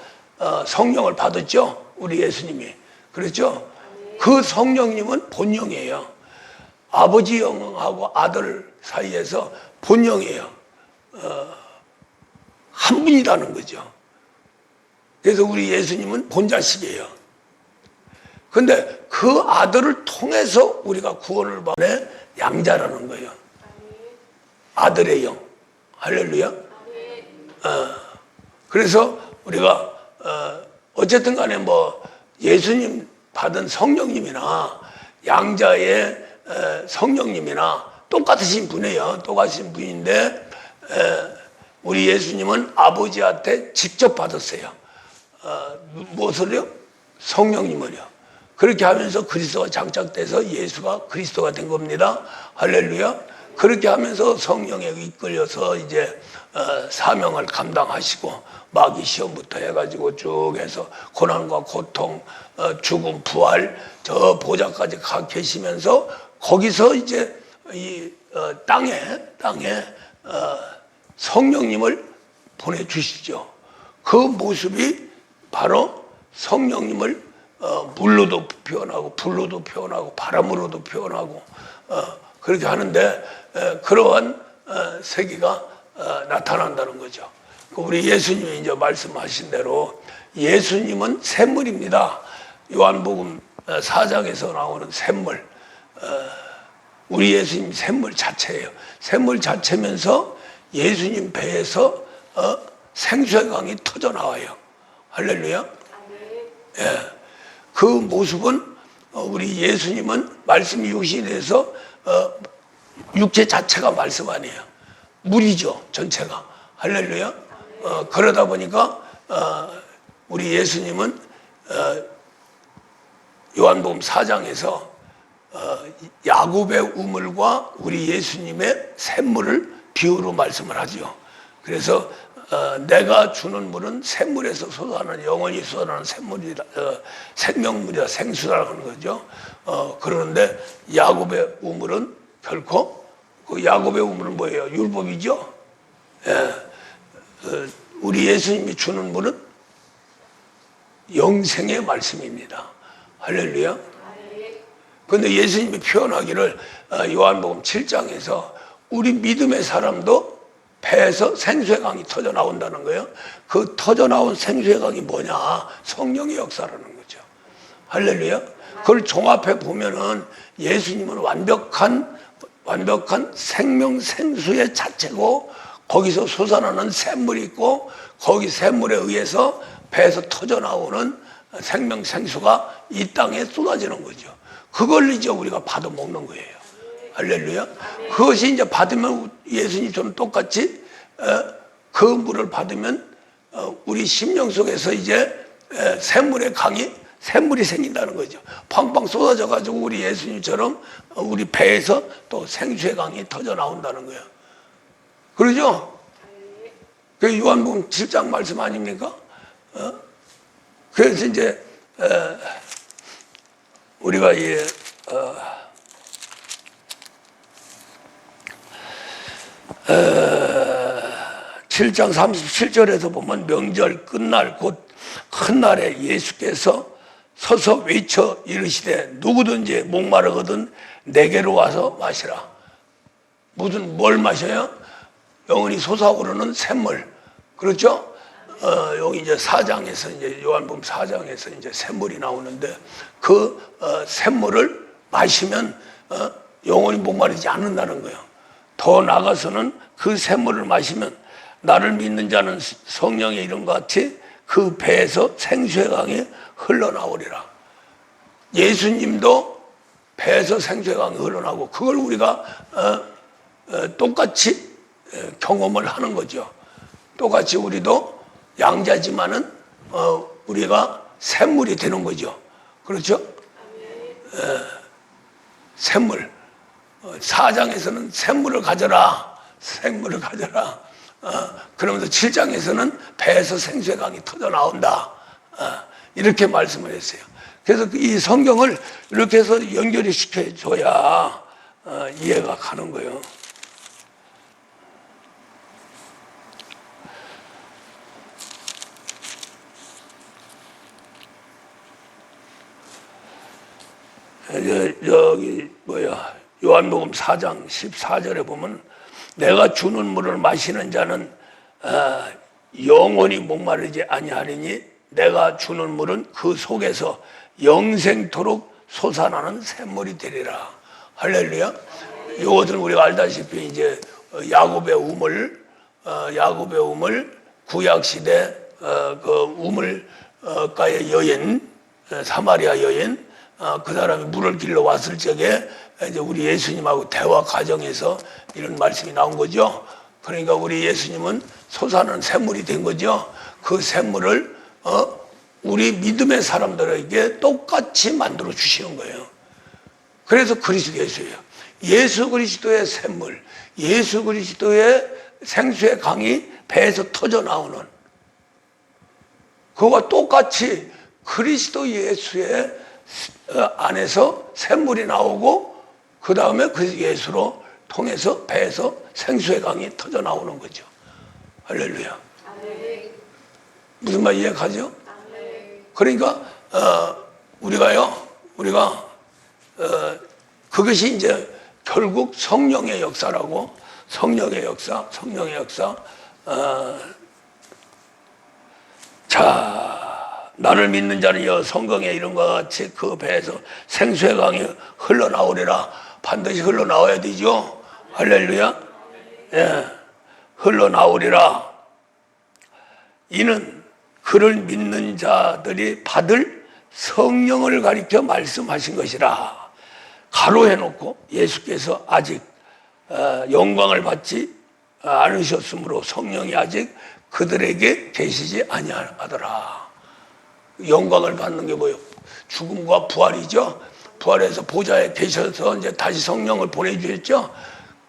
성령을 받았죠. 우리 예수님이. 그렇죠? 그 성령님은 본령이에요. 아버지 영하고 아들 사이에서 본령이에요. 한 분이라는 거죠. 그래서 우리 예수님은 본자식이에요. 근데 그 아들을 통해서 우리가 구원을 받는 양자라는 거예요. 아들의 영. 할렐루야. 그래서 우리가 어쨌든 간에 뭐 예수님 받은 성령님이나 양자의 성령님이나 똑같으신 분이에요. 똑같으신 분인데 우리 예수님은 아버지한테 직접 받았어요. 무엇을요? 성령님을요. 그렇게 하면서 그리스도가 장착돼서 예수가 그리스도가 된 겁니다. 할렐루야. 그렇게 하면서 성령에 이끌려서 이제 사명을 감당하시고 마귀 시험부터 해가지고 쭉 해서 고난과 고통, 죽음, 부활, 저 보좌까지 가 계시면서 거기서 이제 이 땅에 성령님을 보내주시죠. 그 모습이 바로 성령님을 물로도 표현하고 불로도 표현하고 바람으로도 표현하고 그렇게 하는데 그러한 세계가 나타난다는 거죠. 우리 예수님이 이제 말씀하신 대로 예수님은 샘물입니다. 요한복음 4장에서 나오는 샘물. 우리 예수님 샘물 자체예요. 샘물 자체면서 예수님 배에서 생수의 강이 터져 나와요. 할렐루야. 예. 그 모습은 우리 예수님은 말씀이 육신이 돼서 육체 자체가 말씀 아니에요. 물이죠, 전체가. 할렐루야. 그러다 보니까 우리 예수님은 요한복음 4장에서 야곱의 우물과 우리 예수님의 샘물을 비유로 말씀을 하죠. 그래서 내가 주는 물은 샘물에서 솟아나는 영원히 솟아나는 샘물이다, 생명물이다, 생수라고 하는 거죠. 그러는데 야곱의 우물은 결코 그 야곱의 우물은 뭐예요? 율법이죠. 예. 우리 예수님이 주는 물은 영생의 말씀입니다. 할렐루야. 그런데 예수님이 표현하기를 요한복음 7장에서 우리 믿음의 사람도 배에서 생수의 강이 터져 나온다는 거예요. 그 터져 나온 생수의 강이 뭐냐? 성령의 역사라는 거죠. 할렐루야. 그걸 종합해 보면은 예수님은 완벽한 생명 생수의 자체고 거기서 솟아나는 샘물이 있고 거기 샘물에 의해서 배에서 터져 나오는 생명 생수가 이 땅에 쏟아지는 거죠. 그걸 이제 우리가 받아 먹는 거예요. 할렐루야. 그것이 이제 받으면 예수님처럼 똑같이 그 물을 받으면 우리 심령 속에서 이제 샘물의 강이 샘물이 생긴다는 거죠. 팡팡 쏟아져 가지고 우리 예수님처럼 우리 배에서 또 생수의 강이 터져 나온다는 거예요. 그러죠? 그 요한복음 7장 말씀 아닙니까? 그래서 이제 우리가 이 7장 37절에서 보면 명절 끝날 곧 큰 날에 예수께서 서서 외쳐 이르시되 누구든지 목마르거든 내게로 와서 마시라. 뭘 마셔요? 영원히 솟아오르는 샘물. 그렇죠? 여기 이제 4장에서 이제 요한복음 4장에서 이제 샘물이 나오는데 그 샘물을 마시면 영원히 목마르지 않는다는 거예요. 더 나아가서는 그 샘물을 마시면 나를 믿는 자는 성령의 이름과 같이 그 배에서 생수의 강이 흘러나오리라. 예수님도 배에서 생수의 강이 흘러나오고 그걸 우리가 똑같이 경험을 하는 거죠. 똑같이 우리도 양자지만은 우리가 샘물이 되는 거죠. 그렇죠? 샘물. 4장에서는 샘물을 가져라. 생물을 가져라. 그러면서 7장에서는 배에서 생수의 강이 터져 나온다. 이렇게 말씀을 했어요. 그래서 이 성경을 이렇게 해서 연결이 시켜줘야 이해가 가는 거예요. 저기 요한복음 4장 14절에 보면 내가 주는 물을 마시는 자는 영원히 목마르지 아니하리니 내가 주는 물은 그 속에서 영생토록 솟아나는 샘물이 되리라. 할렐루야. 이것은 우리가 알다시피 이제 야곱의 우물 구약 시대 그 우물가의 여인, 사마리아 여인, 그 사람이 물을 길러 왔을 적에 이제 우리 예수님하고 대화 과정에서 이런 말씀이 나온 거죠. 그러니까 우리 예수님은 솟아나는 샘물이 된 거죠. 그 샘물을 우리 믿음의 사람들에게 똑같이 만들어 주시는 거예요. 그래서 그리스도 예수예요. 예수 그리스도의 샘물, 예수 그리스도의 생수의 강이 배에서 터져 나오는 그거와 똑같이 그리스도 예수의 안에서 샘물이 나오고 그 다음에 그 예수로 통해서 배에서 생수의 강이 터져 나오는 거죠. 할렐루야. 무슨 말 이해가죠? 그러니까 우리가 그것이 이제 결국 성령의 역사라고. 성령의 역사. 자, 나를 믿는 자는요 성경에 이런 것 같이 그 배에서 생수의 강이 흘러나오리라. 반드시 흘러나와야 되죠. 할렐루야. 예, 흘러나오리라. 이는 그를 믿는 자들이 받을 성령을 가리켜 말씀하신 것이라. 가로해놓고 예수께서 아직 영광을 받지 않으셨으므로 성령이 아직 그들에게 계시지 아니하더라. 영광을 받는 게 뭐예요? 죽음과 부활이죠. 부활해서 보좌에 계셔서 이제 다시 성령을 보내주셨죠.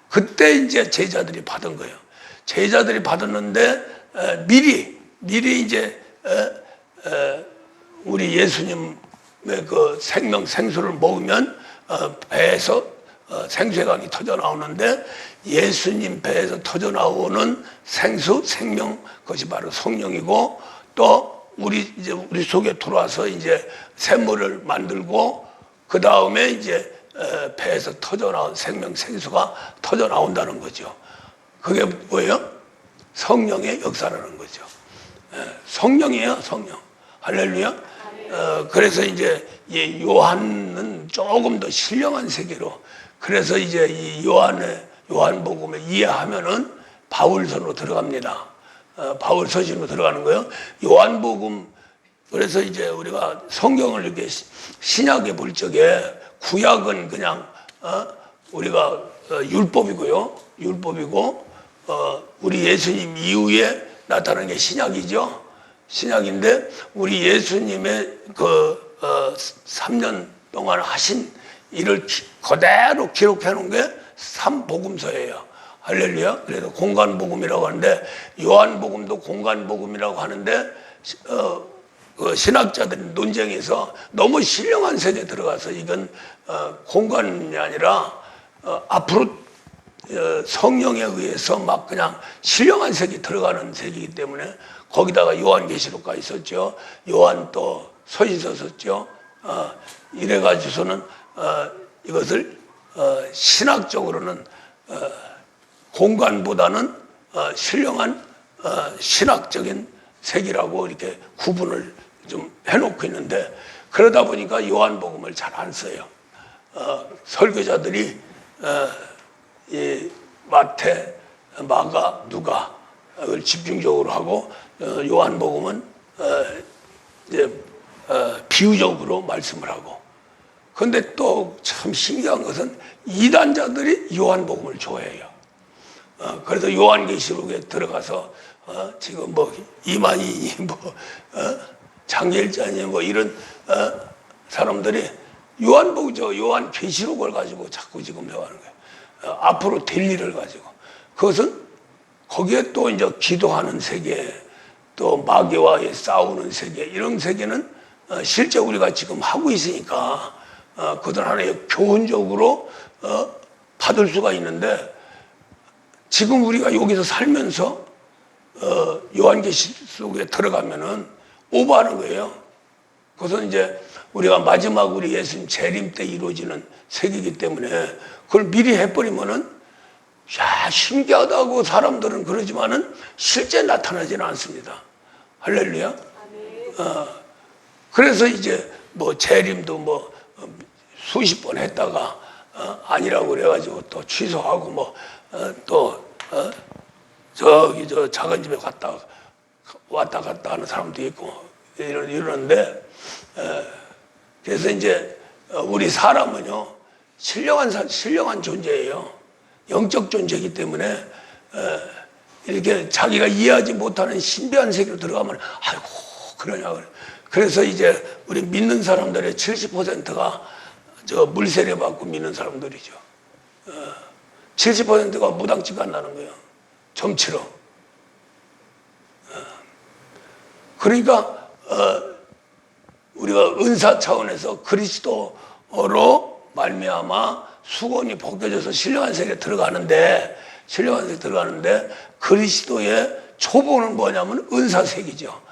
그때 이제 제자들이 받은 거예요. 제자들이 받았는데 미리 이제 우리 예수님의 그 생수를 먹으면 배에서 생수의 강이 터져 나오는데 예수님 배에서 터져 나오는 생수, 생명, 그것이 바로 성령이고 또 우리 속에 들어와서 이제 샘물을 만들고 그 다음에 이제 배에서 터져 나온 생수가 터져 나온다는 거죠. 그게 뭐예요? 성령의 역사라는 거죠. 성령이에요, 성령. 할렐루야. 그래서 이제 요한은 조금 더 신령한 세계로, 그래서 이제 이 요한복음을 이해하면은 바울서로 들어갑니다. 바울 서신으로 들어가는 거예요. 요한복음. 그래서 이제 우리가 성경을 이렇게 신약에 볼 적에 구약은 그냥 우리가 율법이고요. 율법이고 우리 예수님 이후에 나타난 게 신약이죠. 신약인데 우리 예수님의 그 3년 동안 하신 일을 그대로 기록해 놓은 게 3복음서예요. 할렐루야. 그래서 공간복음이라고 하는데 요한복음도 공간복음이라고 하는데 그 신학자들이 논쟁에서 너무 신령한 세계에 들어가서 이건 공간이 아니라 앞으로 성령에 의해서 막 그냥 신령한 세계에 들어가는 세계이기 때문에 거기다가 요한계시록가 있었죠. 요한 또 서신서 썼죠. 이래가지고서는 이것을 신학적으로는 공간보다는 신령한 신학적인 세계라고 이렇게 구분을 좀 해놓고 있는데 그러다 보니까 요한복음을 잘 안 써요. 설교자들이 이 마태, 마가, 누가를 집중적으로 하고 요한복음은 이제 비유적으로 말씀을 하고. 그런데 또 참 신기한 것은 이단자들이 요한복음을 좋아해요. 그래서 요한계시록에 들어가서 지금 뭐 이만희니 장길자니 뭐 이런 사람들이 요한계시록을 가지고 자꾸 지금 해하는 거예요. 앞으로 될 일을 가지고. 그것은 거기에 또 이제 기도하는 세계, 또 마귀와의 싸우는 세계, 이런 세계는 실제 우리가 지금 하고 있으니까 그들 하나의 교훈적으로 받을 수가 있는데 지금 우리가 여기서 살면서 요한계시록에 들어가면은 오버하는 거예요. 그것은 이제 우리가 마지막 우리 예수님 재림 때 이루어지는 세계이기 때문에 그걸 미리 해버리면은 야 신기하다고 사람들은 그러지만은 실제 나타나지는 않습니다. 할렐루야. 그래서 이제 뭐 재림도 뭐 수십 번 했다가 아니라고 그래가지고 또 취소하고 뭐 저기 저 작은 집에 왔다 갔다 하는 사람도 있고 이러는데 그래서 이제 우리 사람은요 신령한 존재예요. 영적 존재이기 때문에 이렇게 자기가 이해하지 못하는 신비한 세계로 들어가면 아이고 그러냐 그래. 그래서 이제 우리 믿는 사람들의 70%가 저 물세례 받고 믿는 사람들이죠. 70%가 무당집 간다는 거예요. 점치러. 그러니까 우리가 은사 차원에서 그리스도로 말미암아 수건이 벗겨져서 신령한 세계에 들어가는데 그리스도의 초보는 뭐냐면 은사색이죠.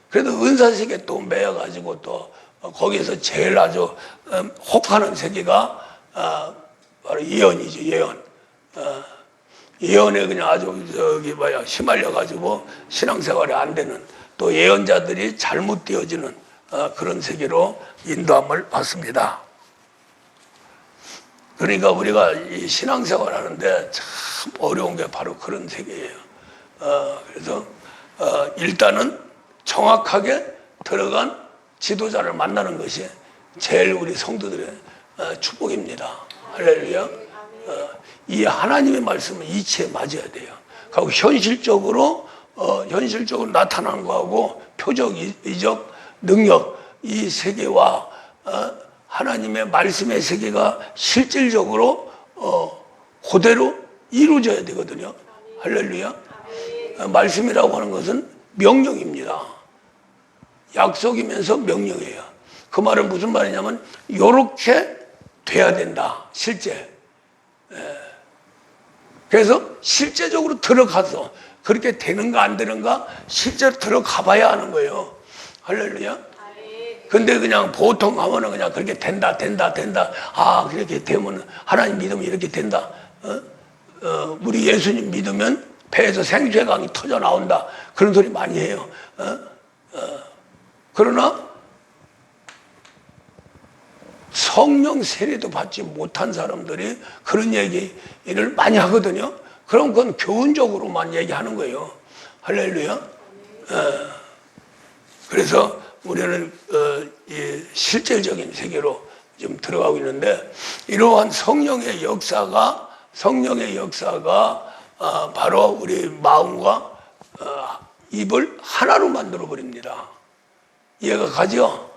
그래도 은사색에 또 매여가지고 또 거기에서 제일 아주 혹하는 세계가 바로 예언이죠. 예언. 예언에 그냥 아주 저기 휘말려가지고 신앙생활이 안 되는 또 예언자들이 잘못 되어지는 그런 세계로 인도함을 받습니다. 그러니까 우리가 이 신앙생활 하는데 참 어려운 게 바로 그런 세계예요. 그래서 일단은 정확하게 들어간 지도자를 만나는 것이 제일 우리 성도들의 축복입니다. 할렐루야. 이 하나님의 말씀은 이치에 맞아야 돼요. 그리고 현실적으로 나타나는 거하고 표적, 이적, 능력 이 세계와 하나님의 말씀의 세계가 실질적으로 그대로 이루어져야 되거든요. 할렐루야. 말씀이라고 하는 것은 명령입니다. 약속이면서 명령이에요. 그 말은 무슨 말이냐면 요렇게 돼야 된다. 실제. 그래서 실제적으로 들어가서 그렇게 되는가 안 되는가 실제로 들어가 봐야 하는 거예요. 할렐루야. 근데 그냥 보통 하면은 그냥 그렇게 된다. 아, 그렇게 되면 하나님 믿으면 이렇게 된다. 우리 예수님 믿으면 배에서 생수의 강이 터져 나온다. 그런 소리 많이 해요. 그러나 성령 세례도 받지 못한 사람들이 그런 얘기를 많이 하거든요. 그럼 그건 교훈적으로만 얘기하는 거예요. 할렐루야. 그래서 우리는 이 실질적인 세계로 지금 들어가고 있는데 이러한 성령의 역사가 바로 우리 마음과 입을 하나로 만들어 버립니다. 이해가 가죠?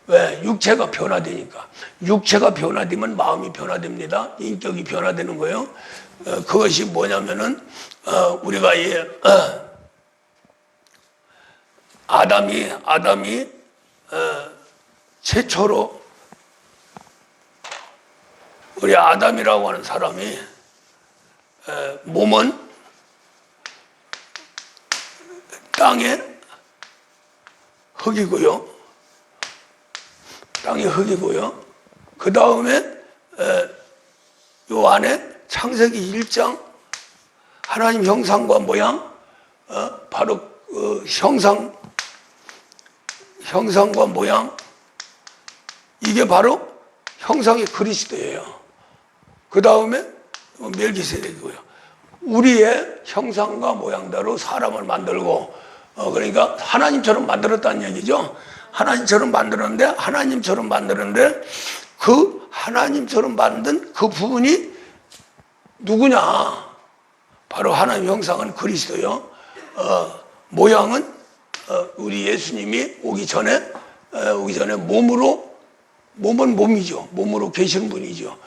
왜? 육체가 변화되니까. 육체가 변화되면 마음이 변화됩니다. 인격이 변화되는 거예요. 그것이 뭐냐면은 우리가 아담이 최초로 우리 아담이라고 하는 사람이 몸은 땅의 흙이고요. 그 다음에 요 안에 창세기 1장 하나님 형상과 모양 바로 형상과 모양 이게 바로 형상의 그리스도예요. 그 다음에 멜기세덱이고요. 우리의 형상과 모양대로 사람을 만들고 그러니까 하나님처럼 만들었다는 얘기죠. 하나님처럼 만드는데 그 하나님처럼 만든 그 부분이 누구냐? 바로 하나님 형상은 그리스도요. 모양은 우리 예수님이 오기 전에 몸은 몸이죠. 몸으로 계시는 분이죠.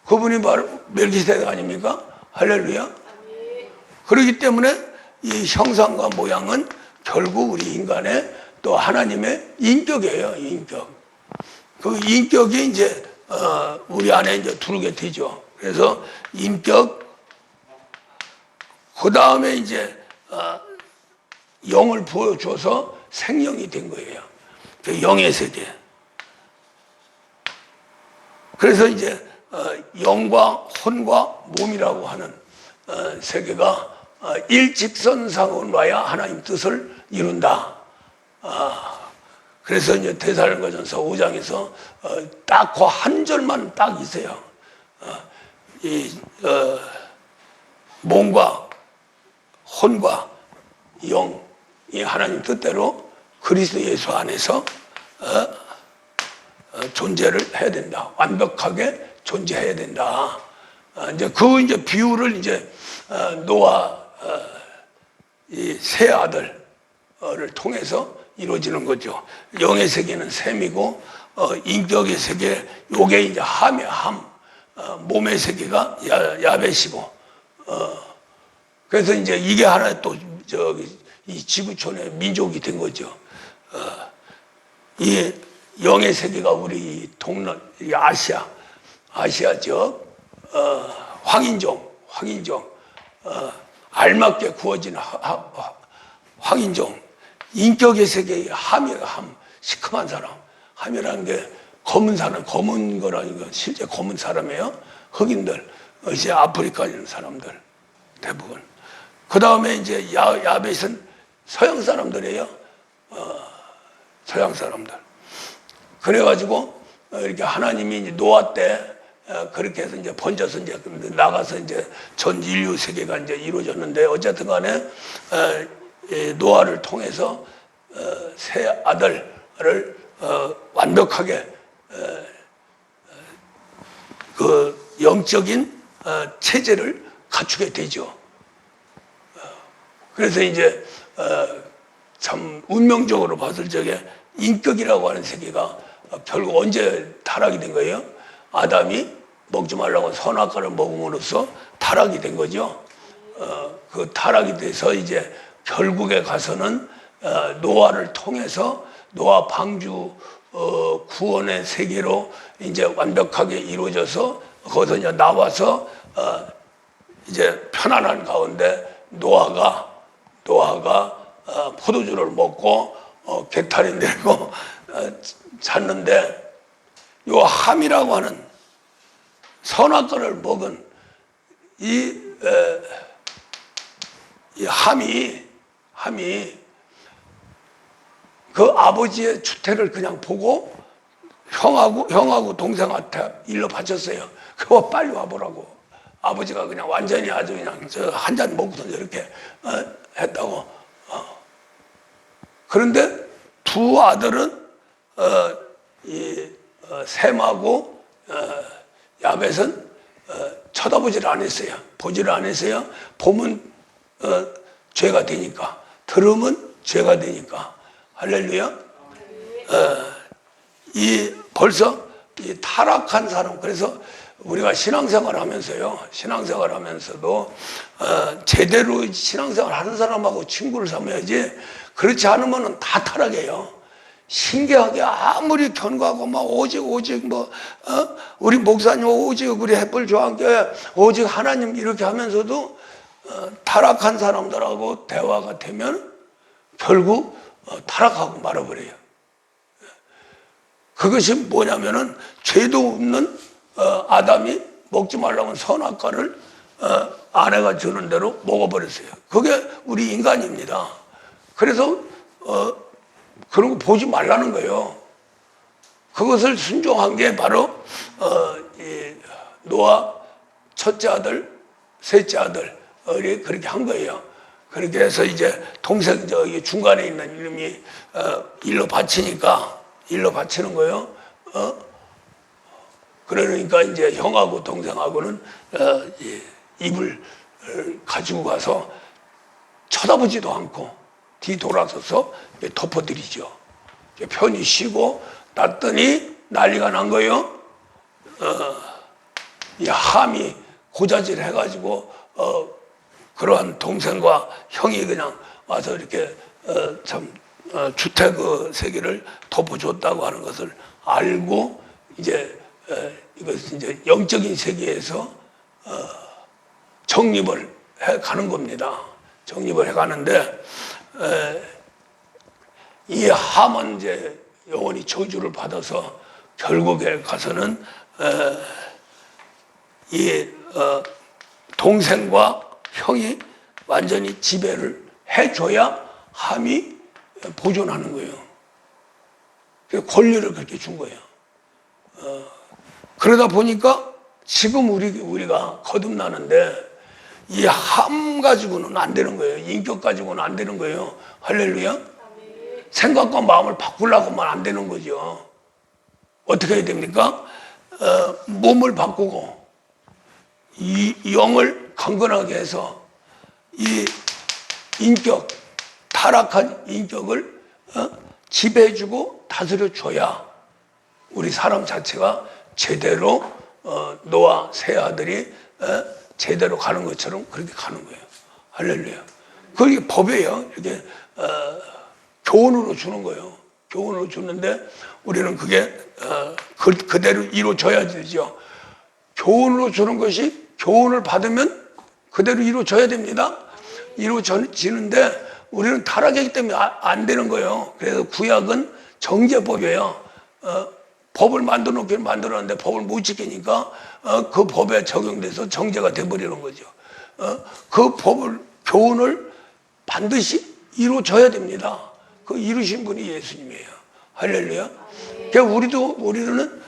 그분이 바로 멜기세덱 아닙니까? 할렐루야. 그렇기 때문에 이 형상과 모양은 결국 우리 인간의 또 하나님의 인격이에요. 인격. 그 인격이 이제 우리 안에 이제 들어오게 되죠. 그래서 인격 그 다음에 이제 영을 부어줘서 생명이 된 거예요. 그 영의 세계. 그래서 이제 영과 혼과 몸이라고 하는 세계가 일직선상으로 와야 하나님 뜻을 이룬다. 그래서 이제 데살로니가전서 5장에서 딱 그 한 절만 딱 있어요. 몸과 혼과 영이 하나님 뜻대로 그리스도 예수 안에서 존재를 해야 된다. 완벽하게 존재해야 된다. 이제 그 이제 비유를 이제 노아 이 세 아들을 통해서 이루어지는 거죠. 영의 세계는 셈이고 인격의 세계, 요게 이제 함이야, 함. 몸의 세계가 야벳이고. 그래서 이제 이게 하나 또 이 지구촌의 민족이 된 거죠. 이 영의 세계가 우리 동남, 아시아 지역, 황인종, 알맞게 구워진 황인종, 인격의 세계의 함이에요, 함. 시큼한 사람. 함이라는 게 검은 사람, 검은 거라니까 실제 검은 사람이에요. 흑인들, 이제 아프리카 있는 사람들, 대부분. 그 다음에 이제 야벳은 서양 사람들이에요. 서양 사람들. 그래가지고 이렇게 하나님이 이제 노아 때 그렇게 해서 이제 번져서 이제 나가서 이제 전 인류 세계가 이제 이루어졌는데 어쨌든 간에 노아를 통해서 세 아들을 완벽하게 그 영적인 체제를 갖추게 되죠. 그래서 이제 참 운명적으로 봤을 적에 인격이라고 하는 세계가 결국 언제 타락이 된 거예요? 아담이 먹지 말라고 선악과를 먹음으로써 타락이 된 거죠. 그 타락이 돼서 이제 결국에 가서는 노아를 통해서 노아 방주 구원의 세계로 이제 완벽하게 이루어져서 거기서 이제 나와서 이제 편안한 가운데 노아가 포도주를 먹고 개탈이 되고 잤는데 요 함이라고 하는 선악과를 먹은 이 함이 그 아버지의 주택을 그냥 보고 형하고 동생한테 일러 바쳤어요. 그거 빨리 와보라고. 아버지가 그냥 완전히 아주 그냥 한 잔 먹고서 이렇게 했다고. 그런데 두 아들은 셈하고 야벳은 쳐다보지를 않았어요. 보지를 않았어요. 보면 죄가 되니까, 들으면 죄가 되니까. 할렐루야. 벌써 이 타락한 사람. 그래서 우리가 신앙생활 하면서도 제대로 신앙생활 하는 사람하고 친구를 삼아야지. 그렇지 않으면 다 타락해요. 신기하게 아무리 견고하고 막 오직 우리 목사님 오직 우리 햇불교환교회 오직 하나님 이렇게 하면서도 타락한 사람들하고 대화가 되면 결국 타락하고 말아버려요. 그것이 뭐냐면은 죄도 없는 아담이 먹지 말라고 선악과를 아내가 주는 대로 먹어버렸어요. 그게 우리 인간입니다. 그래서 그런 거 보지 말라는 거예요. 그것을 순종한 게 바로 노아 첫째 아들, 셋째 아들이 그렇게 한 거예요. 그렇게 해서 이제 동생 저기 중간에 있는 이름이 일로 바치는 거예요. 그러니까 이제 형하고 동생하고는 입을 가지고 가서 쳐다보지도 않고 뒤돌아서서 덮어드리죠. 편히 쉬고 났더니 난리가 난 거예요. 이 함이 고자질 해가지고 그러한 동생과 형이 그냥 와서 이렇게 주택 세계를 덮어줬다고 하는 것을 알고 이제 이것은 이제 영적인 세계에서 정립을 해 가는 겁니다. 정립을 해 가는데 이 함은 이제 영원히 저주를 받아서 결국에 가서는 이 동생과 형이 완전히 지배를 해줘야 함이 보존하는 거예요. 권리를 그렇게 준 거예요. 그러다 보니까 지금 우리가 거듭나는데 이 함 가지고는 안 되는 거예요. 인격 가지고는 안 되는 거예요. 할렐루야. 생각과 마음을 바꾸려고만 안 되는 거죠. 어떻게 해야 됩니까? 몸을 바꾸고 이 영을 강건하게 해서 이 인격, 타락한 인격을 지배해주고 다스려줘야 우리 사람 자체가 제대로 노아 세 아들이 제대로 가는 것처럼 그렇게 가는 거예요. 할렐루야. 그게 법이에요. 이렇게 교훈으로 주는 거예요. 교훈으로 주는데 우리는 그게 그대로 이루어져야 되죠. 교훈으로 주는 것이 교훈을 받으면 그대로 이루어져야 됩니다. 이루어지는데 우리는 타락했기 때문에 안 되는 거예요. 그래서 구약은 정죄법이에요. 법을 만들어놓기는 만들었는데 법을 못 지키니까 그 법에 적용돼서 정죄가 돼버리는 거죠. 그 법을, 교훈을 반드시 이루어져야 됩니다. 그 이루신 분이 예수님이에요. 할렐루야. 그러니까 우리는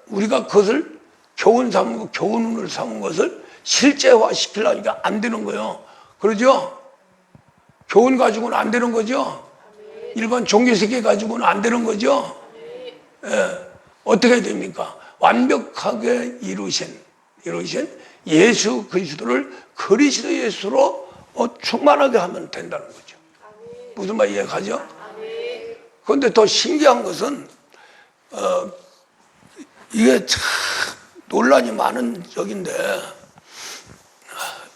우리가 그것을 교훈 삼고 교훈을 삼은 것을 실제화 시키려니까 안 되는 거예요. 그러죠? 교훈 가지고는 안 되는 거죠? 일반 종교세계 가지고는 안 되는 거죠? 예. 어떻게 해야 됩니까? 완벽하게 이루신 예수 그리스도를 그리스도 예수로 충만하게 하면 된다는 거죠. 무슨 말 이해가죠? 그런데 더 신기한 것은 이게 참 논란이 많은 적인데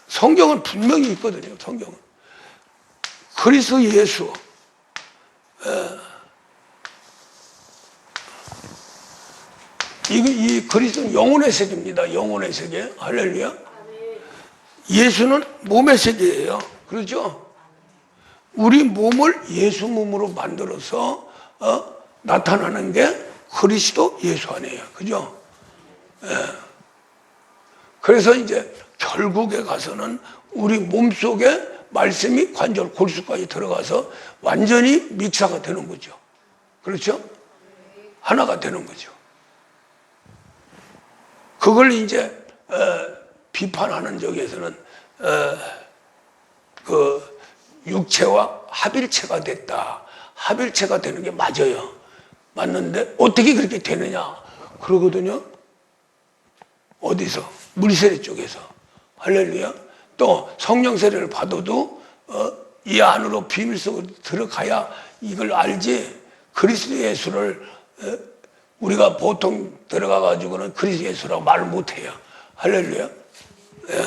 성경은 분명히 있거든요. 성경은 그리스도 예수 이 그리스도는 영혼의 세계입니다. 영혼의 세계. 할렐루야. 예수는 몸의 세계예요. 그렇죠? 우리 몸을 예수 몸으로 만들어서 나타나는 게 그리스도 예수 안에요. 그죠? 그래서 이제 결국에 가서는 우리 몸 속에 말씀이 관절 골수까지 들어가서 완전히 믹사가 되는 거죠. 그렇죠? 하나가 되는 거죠. 그걸 이제 비판하는 쪽에서는 그 육체와 합일체가 됐다. 합일체가 되는 게 맞아요. 맞는데 어떻게 그렇게 되느냐 그러거든요. 어디서? 물세례 쪽에서. 할렐루야. 또 성령 세례를 받아도 이 안으로 비밀 속으로 들어가야 이걸 알지. 그리스도 예수를 우리가 보통 들어가 가지고는 그리스도 예수라고 말을 못해요. 할렐루야. 예.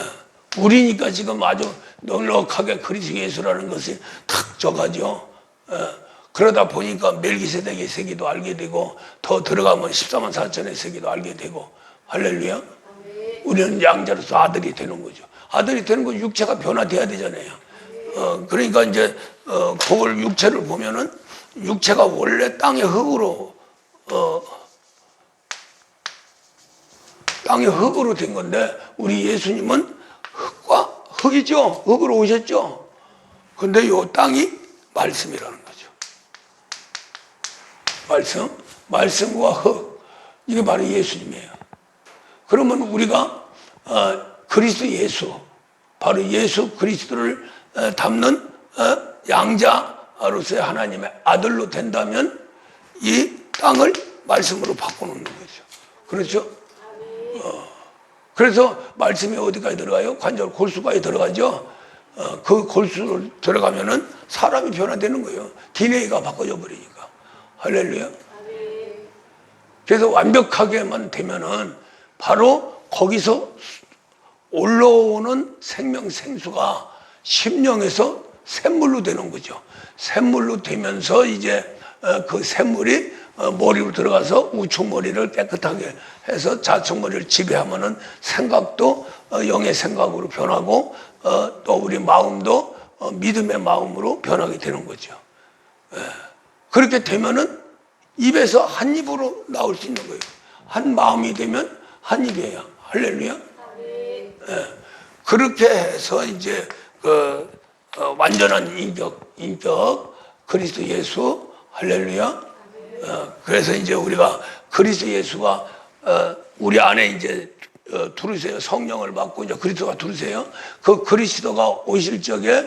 우리니까 지금 아주 넉넉하게 그리스도 예수라는 것이 탁 져가죠. 그러다 보니까 멜기세덱의 세계도 알게 되고 더 들어가면 14만 4천의 세계도 알게 되고. 할렐루야. 우리는 양자로서 아들이 되는 거죠. 아들이 되는 건 육체가 변화돼야 되잖아요. 그러니까 이제 그걸 육체를 보면은 육체가 원래 땅의 흙으로 된 건데 우리 예수님은 흙이죠. 흙으로 오셨죠. 근데 요 땅이 말씀이라는 거죠. 말씀과 흙. 이게 바로 예수님이에요. 그러면 우리가 그리스도 예수, 바로 예수 그리스도를 담는 양자로서의 하나님의 아들로 된다면 이 땅을 말씀으로 바꿔놓는 거죠. 그렇죠? 그래서 말씀이 어디까지 들어가요? 관절 골수까지 들어가죠. 그 골수를 들어가면은 사람이 변화되는 거예요. DNA가 바꿔져 버리니까. 할렐루야. 그래서 완벽하게만 되면은 바로 거기서 올라오는 생명 생수가 심령에서 샘물로 되는 거죠. 샘물로 되면서 이제 그 샘물이 머리로 들어가서 우측 머리를 깨끗하게 해서 좌측 머리를 지배하면은 생각도 영의 생각으로 변하고 또 우리 마음도 믿음의 마음으로 변하게 되는 거죠. 그렇게 되면은 입에서 한 입으로 나올 수 있는 거예요. 한 마음이 되면 한 입이에요. 할렐루야. 그렇게 해서 이제 완전한 인격 그리스도 예수. 할렐루야. 그래서 이제 우리가 그리스도 예수가 우리 안에 이제 두르세요. 성령을 받고 이제 그리스도가 두르세요. 그 그리스도가 오실 적에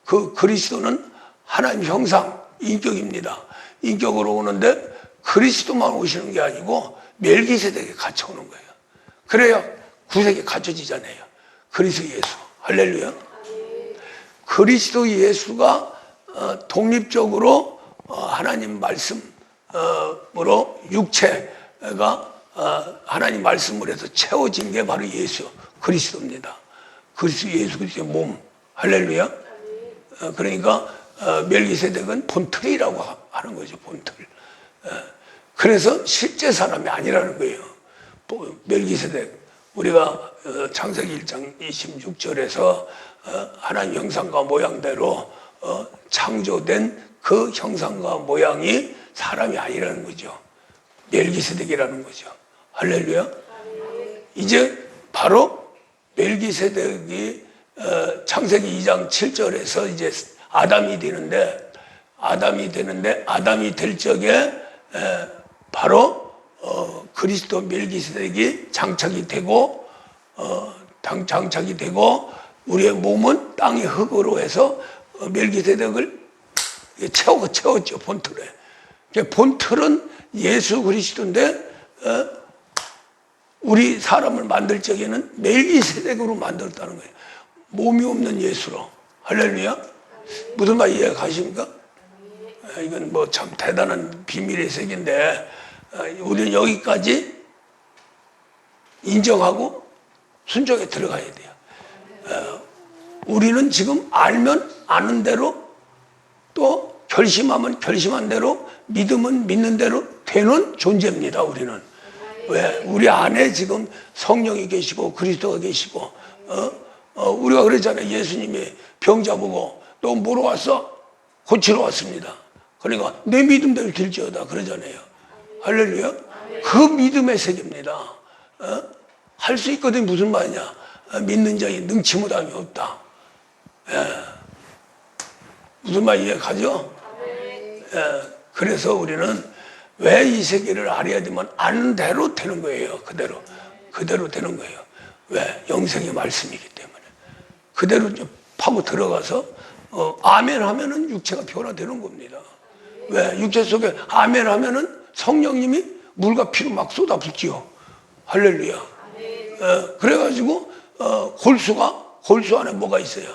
그 그리스도는 하나님 형상, 인격입니다. 인격으로 오는데 그리스도만 오시는 게 아니고 멜기세덱이 같이 오는 거예요. 그래야 구색이 갖춰지잖아요. 그리스도 예수. 할렐루야. 그리스도 예수가 독립적으로 하나님 말씀으로 육체가 하나님 말씀으로 해서 채워진 게 바로 예수 그리스도입니다. 그리스도 예수 그리스도의 몸. 할렐루야. 그러니까 멜기세덱은 본틀이라고 하는 거죠. 본틀. 그래서 실제 사람이 아니라는 거예요. 멜기세덱. 우리가 창세기 1장 26절에서 하나님 형상과 모양대로 창조된 그 형상과 모양이 사람이 아니라는 거죠. 멜기세덱이라는 거죠. 할렐루야. 이제 바로 멜기세덱이 창세기 2장 7절에서 이제 아담이 될 적에 바로 그리스도 멜기세덱이 장착이 되고 우리의 몸은 땅의 흙으로 해서 멜기세덱을 채웠죠. 본틀에. 본틀은 예수 그리스도인데 우리 사람을 만들 적에는 멜기세덱으로 만들었다는 거예요. 몸이 없는 예수로. 할렐루야. 무슨 말 이해 가십니까? 이건 뭐 참 대단한 비밀의 세계인데 우리는 여기까지 인정하고 순종에 들어가야 돼요. 우리는 지금 알면 아는 대로 또 결심하면 결심한 대로 믿으면 믿는 대로 되는 존재입니다. 우리는. 왜? 우리 안에 지금 성령이 계시고 그리스도가 계시고 우리가 그랬잖아요. 예수님이 병자 보고 또 뭐로 왔어? 고치러 왔습니다. 그러니까 내 믿음대로 될지어다 그러잖아요. 할렐루야. 그 믿음의 세계입니다. 할 수 있거든. 무슨 말이냐. 믿는 자에 능치 못함이 없다. 무슨 말 이해가죠? 그래서 우리는 왜 이 세계를 알아야 되면 아는 대로 되는 거예요. 그대로 되는 거예요. 왜? 영생의 말씀이기 때문에. 그대로 파고 들어가서 아멘 하면은 육체가 변화되는 겁니다. 왜? 육체 속에 아멘 하면은 성령님이 물과 피로 막 쏟아붓지요. 할렐루야. 그래가지고 골수 안에 뭐가 있어요?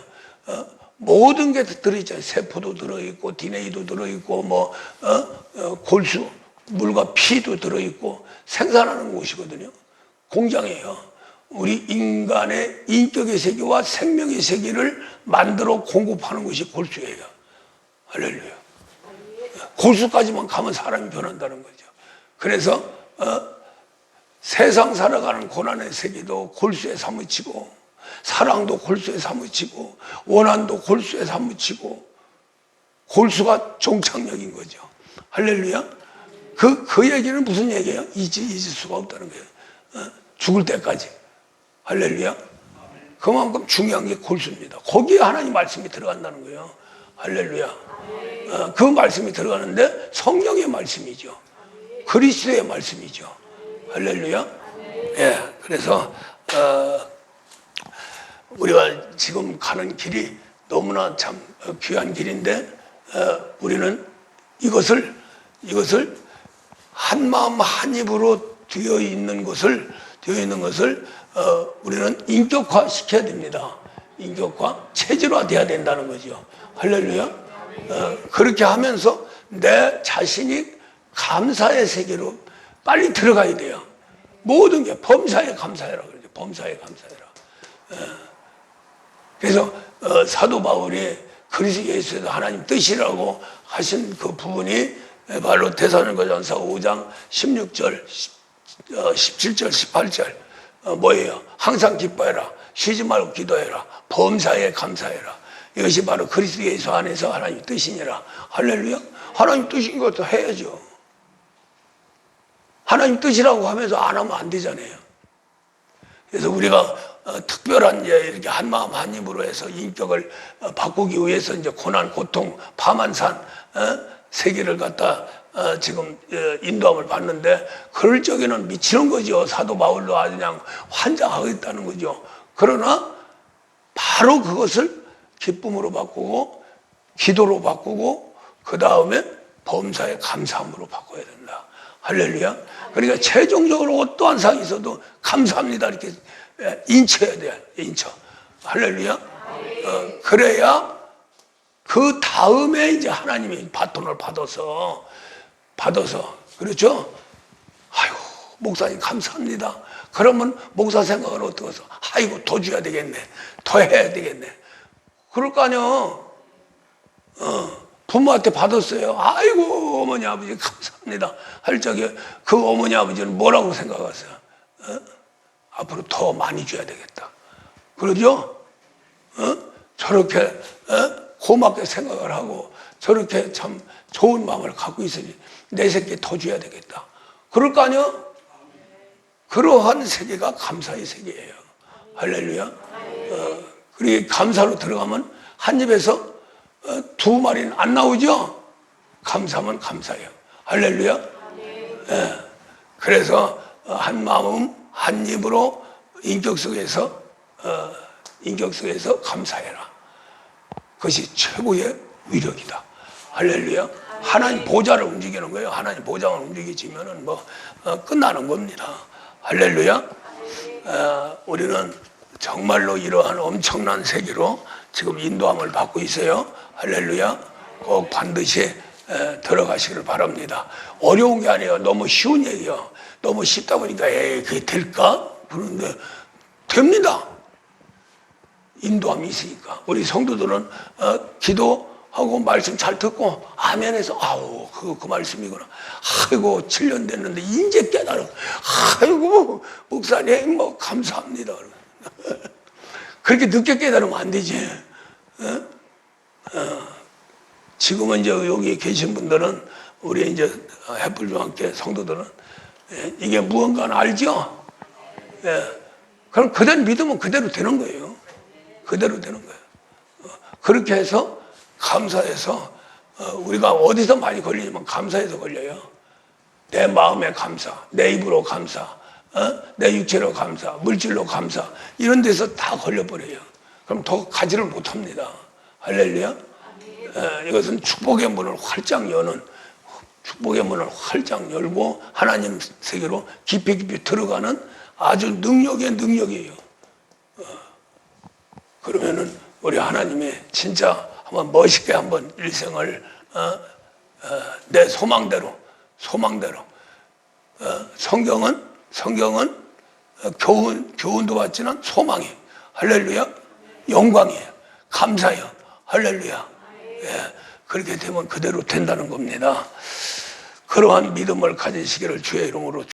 모든 게 들어있잖아요. 세포도 들어있고 DNA도 들어있고 골수, 물과 피도 들어있고 생산하는 곳이거든요. 공장이에요. 우리 인간의 인격의 세계와 생명의 세계를 만들어 공급하는 것이 골수예요. 할렐루야. 골수까지만 가면 사람이 변한다는 거죠. 그래서 세상 살아가는 고난의 세계도 골수에 사무치고 사랑도 골수에 사무치고 원한도 골수에 사무치고 골수가 종착역인 거죠. 할렐루야. 그 얘기는 무슨 얘기예요? 잊을 수가 없다는 거예요. 죽을 때까지. 할렐루야. 그만큼 중요한 게 골수입니다. 거기에 하나님 말씀이 들어간다는 거예요. 할렐루야. 그 말씀이 들어가는데 성령의 말씀이죠. 그리스도의 말씀이죠. 할렐루야. 예. 그래서 우리가 지금 가는 길이 너무나 참 귀한 길인데 우리는 이것을 한 마음 한 입으로 되어 있는 것을 우리는 인격화 시켜야 됩니다. 인격화, 체질화돼야 된다는 거죠. 할렐루야. 그렇게 하면서 내 자신이 감사의 세계로 빨리 들어가야 돼요. 모든 게 범사에 감사해라 그러죠. 범사에 감사해라. 그래서 사도 바울이 그리스도 예수에서 하나님 뜻이라고 하신 그 부분이 바로 데살로니가전서 5장 16절, 17절, 18절 뭐예요? 항상 기뻐해라. 쉬지 말고 기도해라. 범사에 감사해라. 이것이 바로 그리스도 예수 안에서 하나님 뜻이니라. 할렐루야. 하나님 뜻인 것도 해야죠. 하나님 뜻이라고 하면서 안 하면 안 되잖아요. 그래서 우리가 특별한 이렇게 한 마음 한 힘으로 해서 인격을 바꾸기 위해서 이제 고난, 고통, 파만산 세계를 갖다 지금 인도함을 받는데, 그럴 적에는 미치는 거죠. 사도 바울도 아주 그냥 환장하겠다는 거죠. 그러나 바로 그것을 기쁨으로 바꾸고 기도로 바꾸고 그 다음에 범사에 감사함으로 바꿔야 된다. 할렐루야. 그러니까 최종적으로 어떠한 상이 있어도 감사합니다 이렇게 인쳐야 돼요. 인쳐. 할렐루야. 그래야 그 다음에 이제 하나님이 바톤을 받아서 그렇죠. 아이고 목사님 감사합니다. 그러면 목사 생각은 어떠서? 아이고 더 줘야 되겠네, 더 해야 되겠네. 그럴 거 아니야. 부모한테 받았어요. 아이고 어머니 아버지 감사합니다 할 적에 그 어머니 아버지는 뭐라고 생각하세요? 앞으로 더 많이 줘야 되겠다. 그러죠? 저렇게 고맙게 생각을 하고 저렇게 참 좋은 마음을 갖고 있으니 내 새끼 더 줘야 되겠다. 그럴 거 아니야? 그러한 세계가 감사의 세계예요. 할렐루야. 그리고 감사로 들어가면 한 입에서 두 마리는 안 나오죠? 감사하면 감사해요. 할렐루야. 그래서 한 마음 한 입으로 인격 속에서 감사해라. 그것이 최고의 위력이다. 할렐루야. 하나님 보좌를 움직이는 거예요. 하나님 보좌를 움직이지면은 끝나는 겁니다. 할렐루야. 우리는 정말로 이러한 엄청난 세계로 지금 인도함을 받고 있어요. 할렐루야. 꼭 반드시 들어가시길 바랍니다. 어려운 게 아니에요. 너무 쉬운 얘기요. 너무 쉽다 보니까 그게 될까? 그런데 됩니다. 인도함이 있으니까. 우리 성도들은 기도하고 말씀 잘 듣고 아멘해서 아우 그 말씀이구나. 아이고 7년 됐는데 이제 깨달아. 아이고 목사님 감사합니다. 그렇게 늦게 깨달으면 안 되지. 지금은 이제 여기 계신 분들은 우리 이제 햇불중학교 성도들은 이게 무언가는 알죠? 그럼 그대로 믿으면 그대로 되는 거예요. 그대로 되는 거예요. 그렇게 해서 감사해서 우리가 어디서 많이 걸리냐면 감사해서 걸려요. 내 마음에 감사, 내 입으로 감사, 내 육체로 감사, 물질로 감사, 이런 데서 다 걸려버려요. 그럼 더 가지를 못합니다. 할렐루야. 이것은 축복의 문을 활짝 여는, 축복의 문을 활짝 열고 하나님 세계로 깊이 들어가는 아주 능력의 능력이에요. 그러면은 우리 하나님이 진짜 한번 멋있게 한번 일생을 내 소망대로 성경은 교훈도 받지는 소망이에요. 할렐루야. 영광이에요. 감사해요. 할렐루야. 그렇게 되면 그대로 된다는 겁니다. 그러한 믿음을 가지시기를 주의 이름으로